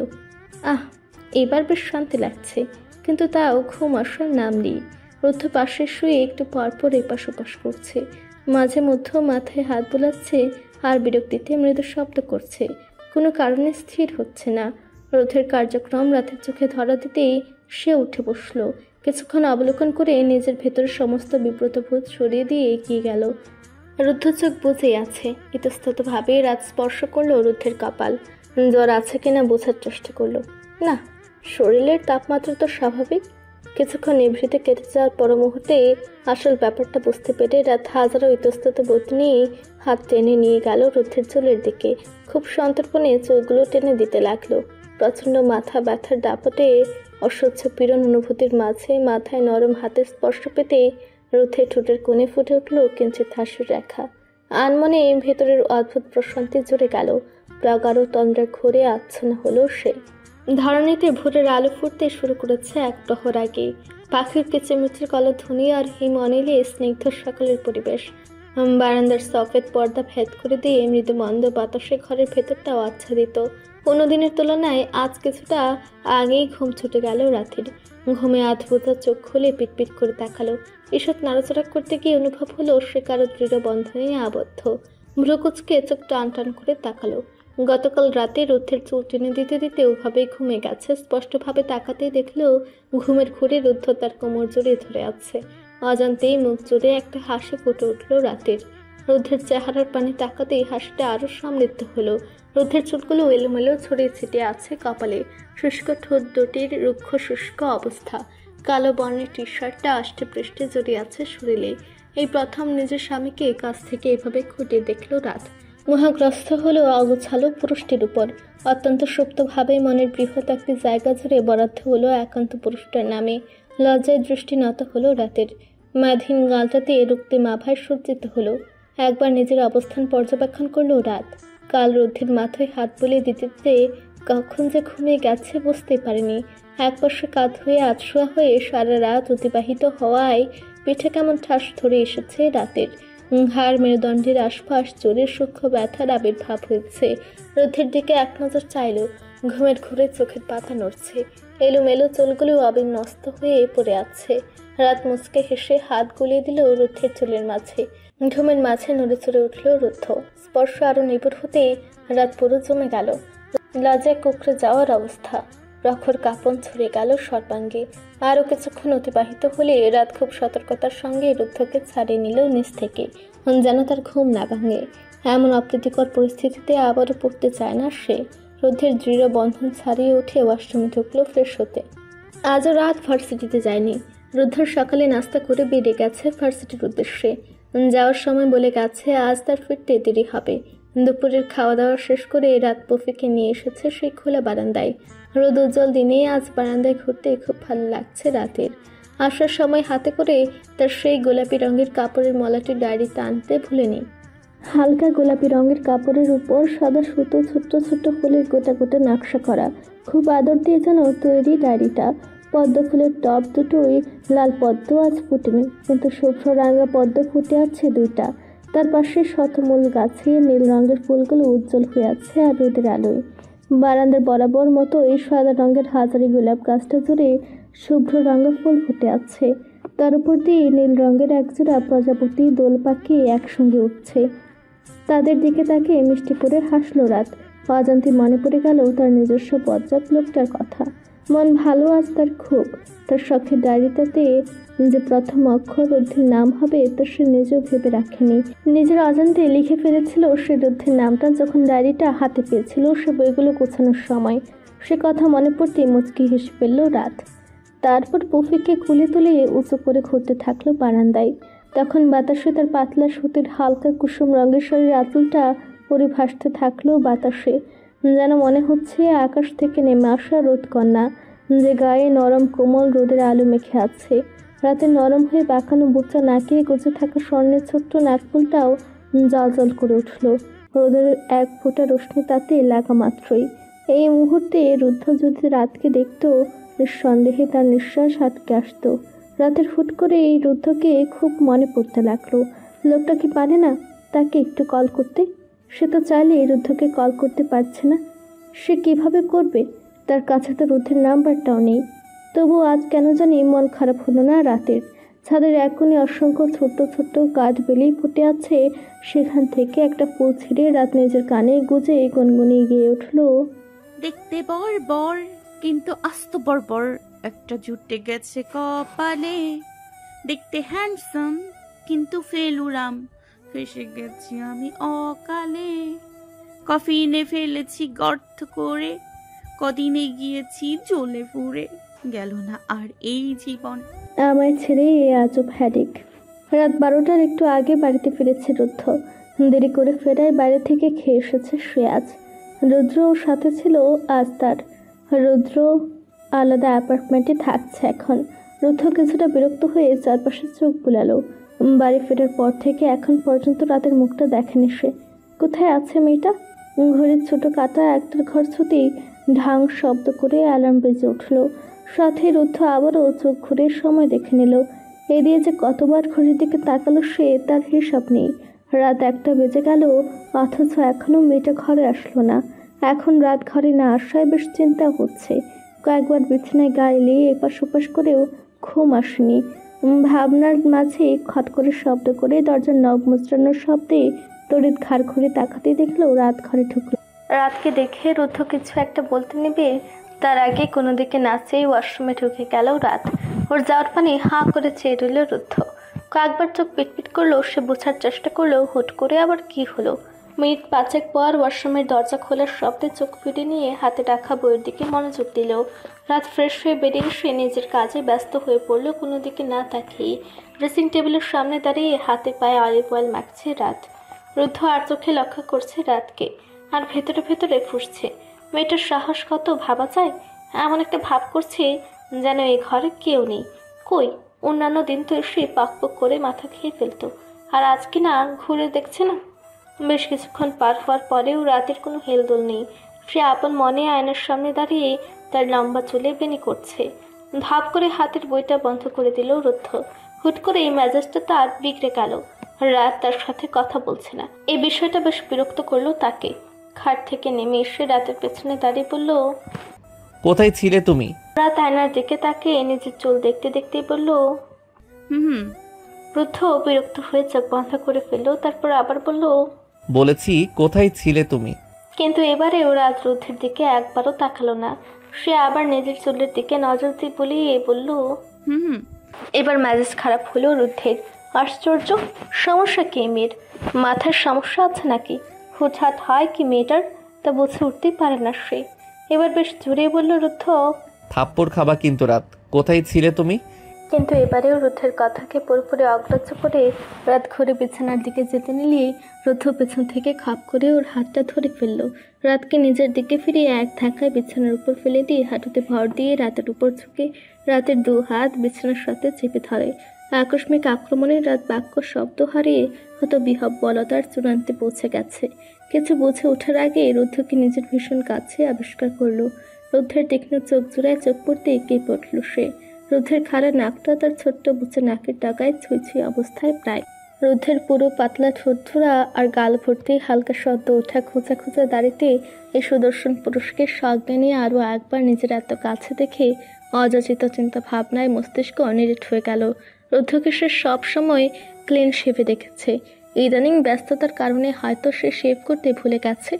এবার বেশ শান্তি লাগছে, কিন্তু তাও ঘুম আসার নাম নেই। রুদ্ধ পাশে শুয়ে একটু পরপর এপাশ ওপাশ করছে। মাঝে মধ্যে মাথায় হাত বোলাচ্ছে আর বিরক্তিতে মৃদু শব্দ করছে। কোনো কারণে স্থির হচ্ছে না। রুদ্ধের কার্যক্রম রাতের চোখে ধরা দিতেই সে উঠে বসল। কিছুক্ষণ অবলোকন করে নিজের ভেতরের সমস্ত বিব্রতবোধ সরিয়ে দিয়ে এগিয়ে গেল। রুদ্ধ চোখ বুজে আছে। ইতস্ততভাবে রাত স্পর্শ করলো রুদ্ধের কপাল। জ্বর আছে কিনা বোঝার চেষ্টা করলো। না, শরীরের তাপমাত্রা তো স্বাভাবিক। কিছুক্ষণ নিভৃতে কেটে যাওয়ার পর মুহূর্তে আসল ব্যাপারটা বুঝতে পেরে রাত হাজারো ইতস্তত বোধ নিয়ে হাত টেনে নিয়ে গেল রুদ্ধের চুলের দিকে। খুব সন্তর্পণে চুলগুলো টেনে দিতে লাগলো। প্রচণ্ড মাথা ব্যথার দাপটে অসহ্য পীড়ন অনুভূতির মাঝে মাথায় নরম হাতের স্পর্শ পেতে রুদ্ধের ঠোঁটের কোণে ফুটে উঠল কিঞ্চিৎ হাসির রেখা। আনমনে ভেতরের অদ্ভুত প্রশান্তি জুড়ে গেল। প্রাগাঢ় তন্দ্রা ঘুরে আচ্ছন্ন হলো সে। ধরণীতে ভোরের আলো ফুটতে শুরু করেছে এক প্রহর আগে। পাখির কিচিরমিচির কলধ্বনি আর হিম অনিলে স্নিগ্ধ সকালের পরিবেশ। বারান্দার সফেদ পর্দা ভেদ করে দিয়ে মৃদু মন্দ বাতাসে ঘরের ভেতরটাও আচ্ছাদিত। অন্যদিনের তুলনায় আজ কিছুটা আগেই ঘুম ছুটে গেল রাতের। ঘুমে আধবোধা চোখ খুলে পিটপিট করে তাকালো। ঈষৎ নাড়াচাড়া করতে গিয়ে অনুভব হলো সে কারো দৃঢ় বন্ধনে আবদ্ধ। ভ্রুকুচকে চোখ টান টান করে তাকালো। গতকাল রাতে রুদ্ধের চুল টেনে দিতে দিতে ওভাবেই ঘুমে গেছে। স্পষ্টভাবে তাকাতেই দেখলেও ঘুমের ঘুরে রুদ্ধ তার কোমর জড়িয়ে ধরে আছে। অজান্তেই মুখ জুড়ে একটা হাসি ফুটে উঠল রাতের। রুদ্ধের চেহারার পানে তাকাতেই হাসিটা আরো সমৃদ্ধ হলো। রুদ্ধের চুলগুলো এলোমেলো ছড়িয়ে ছিটিয়ে আছে কপালে। শুষ্ক ঠোঁট দুটির রুক্ষ শুষ্ক অবস্থা। কালো বর্ণের টি শার্টটা আষ্টে পৃষ্ঠে জড়িয়ে আছে শরীরে। এই প্রথম নিজের স্বামীকে কাছ থেকে এভাবে খুঁটিয়ে দেখলো রাত। মোহাগ্রস্ত হলো অগোছালো পুরুষটির উপর। অত্যন্ত সুপ্তভাবে মনের বৃহৎ একটি জায়গা জুড়ে বরাদ্দ হলো একান্ত পুরুষটার নামে। লজ্জায় দৃষ্টি নত হলো রাতের। মাধীন গালটাতে রুক্তিম আভায় সজ্জিত হলো। একবার নিজের অবস্থান পর্যবেক্ষণ করলো রাত। কাল রুদ্ধের মাথায় হাত বুলিয়ে দিতে দিতে কখন যে ঘুমিয়ে গেছে বুঝতেই পারেনি। একপাশে কাঁধ হয়ে আতশোয়া হয়ে সারা রাত অতিবাহিত হওয়ায় পিঠে কেমন ঠাস ধরে এসেছে রাতের। হাড় মেরুদণ্ডের আশপাশ জোরে সূক্ষ্ম ব্যথার আবির্ভাব হয়েছে। রুদ্ধের দিকে এক নজর চাইল। ঘুমের ঘুরে চোখের পাতা নড়ছে। এলোমেলো চুলগুলো অবিন্যস্ত হয়ে পড়ে আছে। রাত মুচকে হেসে হাত গুলিয়ে দিল রুদ্ধের চুলের মাঝে। ঘুমের মাঝে নড়ে চড়ে উঠল রুদ্ধ। স্পর্শ আরো নিবিড় হতে রাত পুরো জমে গেল। লজ্জায় কুকড়ে যাওয়ার অবস্থা। প্রখর কাঁপন ছড়িয়ে গেল সর্বাঙ্গে। আরও কিছুক্ষণ অতিবাহিত হলে রাত খুব সতর্কতার সঙ্গে রুদ্ধকে ছাড়িয়ে নিল নিচ থেকে, যেন তার ঘুম না ভাঙে। এমন অপ্রীতিকর পরিস্থিতিতে আবারও পড়তে চায় না সে। রুদ্ধের দৃঢ় বন্ধন ছাড়িয়ে উঠে ওয়াশরুমে ঢুকলো ফ্রেশ হতে। আজও রাত ভার্সিটিতে যায়নি। রুদ্ধর সকালে নাস্তা করে বেরিয়ে গেছে ভার্সিটির উদ্দেশ্যে। যাওয়ার সময় বলে গেছে আজ তার ফিরতে দেরি হবে। দুপুরের খাওয়া দাওয়া শেষ করে রাত পফিকে নিয়ে এসেছে সেই খোলা বারান্দায়। রোদ উজ্জ্বল দিনে আজ বারান্দায় ঘুরতে খুব ভালো লাগছে রাতের। আসার সময় হাতে করে তার সেই গোলাপি রঙের কাপড়ের মলাটি ডায়েরি টানতে ভুলেনি। হালকা গোলাপি রঙের কাপড়ের উপর সাদা সুতো ছোট্ট ছোট্ট ফুলের গোটা গোটা নকশা করা। খুব আদর দিয়ে যেন তৈরি ডায়েরিটা। পদ্ম ফুলের টব দুটোই লাল পদ্ম আজ ফুটেনি, কিন্তু শুভ্র রাঙা পদ্ম ফুটে আছে দুইটা। তার পাশে শতমূল গাছে নীল রঙের ফুলগুলো উজ্জ্বল হয়ে আছে আর রোদের আলোয়। বারান্দার বরাবর মতো এই সাদা রঙের হাজারি গোলাপ গাছটা জুড়ে শুভ্র রঙা ফুল ফুটে আছে। তার উপর দিয়ে নীল রঙের একজোড়া প্রজাপতি দোল পাখি একসঙ্গে উঠছে। তাদের দিকে তাকিয়ে মিষ্টি করে হাসল রাত। অজান্তে মনে পড়ে গেল তার নিজস্ব বজ্জাত লোকটার কথা। মন ভালো আজ তার খুব। তার শখের ডায়েরিটাতে যে প্রথম অক্ষর রুদ্ধির নাম হবে তা সে নিজেও ভেবে রাখেনি। নিজের অজান্তে লিখে ফেলেছিল সে রুদ্ধির নামটা যখন ডায়েরিটা হাতে পেয়েছিল সে বইগুলো গোছানোর সময়। সে কথা মনে পড়তেই মুচকি হেসে ফেলল রাত। তারপর পুফিকে খুলে তুলে উঁচু করে ঘুরতে থাকলো বারান্দায়। তখন বাতাসে তার পাতলা সুতির হালকা কুসুম রঙের শরীর আঁচলটা পরে ভাসতে থাকলো বাতাসে। যেন মনে হচ্ছে আকাশ থেকে নেমে আসা রোদকন্যা, যে গায়ে নরম কোমল রোদের আলো মেখে আছে। রাতে নরম হয়ে বাঁকানো বোচা নাকে গুজে থাকা স্বর্ণের ছোট্ট নাকফুলটাও জল করে উঠল রোদের এক ফোঁটা রোশনি তাতে লাগা মাত্রই। এই মুহূর্তে রুদ্ধ যদি রাতকে দেখত নিঃসন্দেহে তার নিঃশ্বাস আটকে আসতো। রাতের হুট করে এই রুদ্ধকে খুব মনে পড়তে লাগলো। লোকটা কি পারে না তাকে একটু কল করতে? সে তো চাইলে রুদ্ধকে কল করতে পারছে না। সে কিভাবে করবে? তার কাছে তো রুদ্ধের নাম্বারটাও নেই। তবু আজ কেন জানি মন খারাপ হলো না রাতের। ছাদের এক কোণে অসংখ্য ছোট্ট ছোট্ট কাঠ বেলি ফুটে আছে, সেখান থেকে একটা ফুল ছিঁড়ে রাত নিজের কানে গুজে গুনগুনিয়ে গিয়ে উঠল, দেখতে বর বর কিন্তু আস্ত বর একটা জুটে গেছে কপালে, দেখতে হ্যান্ডসাম কিন্তু ফেলুরাম, ফেসে গেছি আমি অকালে, কফিনে ফেলেছি গর্ত করে, কদিনে গিয়েছি জ্বলে পুড়ে, গেল না আর এই জীবন। আমায় ছেড়ে এ আজব হ্যাডিক। রাত 12টার একটু আগে বাড়িতে ফিরেছে রুদ্ধ। দেরি করে ফেরায় বাইরে থেকে খেয়ে এসেছে শ্রেয়াজ। রুদ্র সাথে ছিল আজ তার। রুদ্র আলাদা অ্যাপার্টমেন্টে থাকছে এখন। রুদ্ধ কিছুটা বিরক্ত হয়ে চারপাশে চোখ বুলালো। বাড়ি ফেরার পর থেকে এখন পর্যন্ত রাতের মুখটা দেখেনি সে। কোথায় আছে মেয়েটা? ঘড়ির ছোট কাটা একটার ঘর ছুতেই ঢাং শব্দ করে অ্যালার্ম বেজে উঠল। সাথে রুদ্ধ আবারও চোখ ঘুরে সময় দেখে নিল। এ দিয়ে যে কতবার ঘড়ির দিকে তাকালো সে তার হিসাব নেই। রাত 1টা বেজে গেল, অথচ এখনও মেয়েটা ঘরে আসলো না। এখন রাত ঘরে না আসায় বেশ চিন্তা হচ্ছে। কয়েকবার বিছানায় গা এলিয়ে এপাশ ওপাশ করেও ঘুম আসেনি। ভাবনার মাঝে খট করে শব্দ করে দরজার নব মুচড়ানোর শব্দে তড়িৎ ঘাড় ঘুরে তাকাতে দেখলো রাত ঘরে ঢুকলো। রাতকে দেখে রুদ্ধ কিছু একটা বলতে নেবে তার আগে কোনো দিকে না চেয়ে ওয়াশরুমে ঢুকে গেল রাত। ওর যাওয়ার পানি হাঁ করে চেয়ে রইল রুদ্ধ। কয়েকবার চোখ পিটপিট করলো, সে বোঝার চেষ্টা করলো হুট করে আবার কি হলো। মিনিট 5 পর ওয়াশরুমের দরজা খোলার শব্দে চোখ ফিরে নিয়ে হাতে রাখা বইয়ের দিকে মনোযোগ দিল। রাত ফ্রেশ হয়ে বেরিয়ে এসে নিজের কাজে ব্যস্ত হয়ে পড়লো কোনো দিকে না তাকিয়ে। ড্রেসিং টেবিলের সামনে দাঁড়িয়ে হাতে পায়ে অলিভ অয়েল মাখছে রাত। রুদ্ধ আর চোখে লক্ষ্য করছে রাতকে, আর ভেতরে ভেতরে ফুঁসছে মেয়েটার সাহস কত ভাবা যায়। এমন একটা ভাব করছে যেন এই ঘরে কেউ নেই। কই, অন্যান্য দিন তো এসে পাক করে মাথা খেয়ে ফেলতো, আর আজ কি না ঘুরে দেখছে না। বেশ কিছুক্ষণ পার হওয়ার পরেও রাতের কোনো হেলদোল নেই। সে আপন মনে আয়নার সামনে দাঁড়িয়ে তার লম্বা চুলে বেনি করছে। ধাপ করে হাতের বইটা বন্ধ করে দিল রুদ্ধ। হুট করে এই মেজাজটা তার বিগড়ে গেল। রাত তার সাথে কথা বলছে না, এই বিষয়টা বেশ বিরক্ত করলো তাকে। খাট থেকে নেমে এসে রাতের পেছনে দাঁড়িয়ে বলল, কোথায় ছিলে তুমি? রাত আয়নার দিকে তাকে নিজের চুল দেখতে দেখতেই বলল, হুম। রুদ্ধ বিরক্ত হয়ে চোখ বন্ধ করে ফেললো। তারপর আবার বলল, বলেছি কোথায় ছিলে তুমি? কিন্তু এবারেও রাত রুদ্ধের দিকে একবারও তাকালো না। সে আবার নিজের চুলের দিকে নজর দিয়ে বলিয়ে বলল, হুম। এবার মেজাজ খারাপ হলো রুদ্ধের। আশ্চর্য, সমস্যা কি মেয়ের? মাথার সমস্যা আছে নাকি? হুটহাট হয় কি মেয়েটার, তা বুঝে উঠতেই পারে না সে। এবার বেশ জোরে বলল রুদ্ধ, থাপ্পড় খাবা কিন্তু রাত। কোথায় ছিলে তুমি? কিন্তু এবারেও রুদ্ধের কথাকে পুরোপুরি অগ্রাহ্য করে রাত ঘুরে বিছানার দিকে যেতে নিলেই রুদ্ধ পেছন থেকে খাপ করে ওর হাতটা ধরে ফেলল। রাতকে নিজের দিকে ফিরিয়ে এক ধাক্কায় বিছানার উপর ফেলে দিয়ে হাঁটুতে ভর দিয়ে রাতের উপর ঝুঁকে রাতের 2 হাত বিছানার সাথে চেপে ধরে। আকস্মিক আক্রমণে রাত বাক্য শব্দ হারিয়ে হত বিহব্বলতার চূড়ান্তে পৌঁছে গেছে। কিছু বুঝে ওঠার আগে রুদ্ধকে নিজের ভীষণ কাছে আবিষ্কার করলো। রুদ্ধের তীক্ষ্ণ চোখ জোড়ায় চোখ পড়তে কেঁপে উঠল সে। রুদ্ধের খাড়া নাকটা তার ছোট্ট বুচে নাকের ডাগায় ছুঁই ছুঁই অবস্থায় প্রায়। রুদ্ধের পুরো পাতলা ঠোঁটধরা আর গাল ভর্তি হালকা সদ্য ওঠা খোঁচা খোঁচা দাড়িতে এই সুদর্শন পুরুষকে সজ্ঞা নিয়ে আরও একবার নিজের এত কাছে দেখে অযাচিত চিন্তা ভাবনায় মস্তিষ্ক অনিরেট হয়ে গেল। রুদ্ধকে সে সবসময় ক্লিন শেভে দেখেছে, ইদানিং ব্যস্ততার কারণে হয়তো সে শেভ করতে ভুলে গেছে।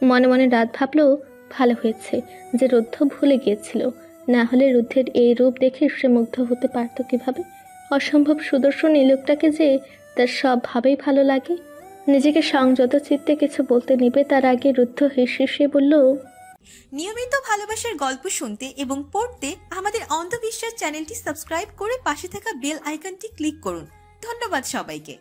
মনে মনে রাত ভাবলেও ভালো হয়েছে যে রুদ্ধ ভুলে গিয়েছিল, না হলে রুদ্ধের এই রূপ দেখে সে মুগ্ধ হতে পারত কিভাবে। অসম্ভব সুদর্শন এই লোকটাকে যে তার সবভাবেই ভালো লাগে। নিজেকে সংযত চিত্তে কিছু বলতে নেবে তার আগে রুদ্ধ হেসে বলল, নিয়মিত ভালোবাসার গল্প শুনতে এবং পড়তে আমাদের অন্ধবিশ্বাস চ্যানেলটি সাবস্ক্রাইব করে পাশে থাকা বেল আইকনটি ক্লিক করুন। ধন্যবাদ সবাইকে।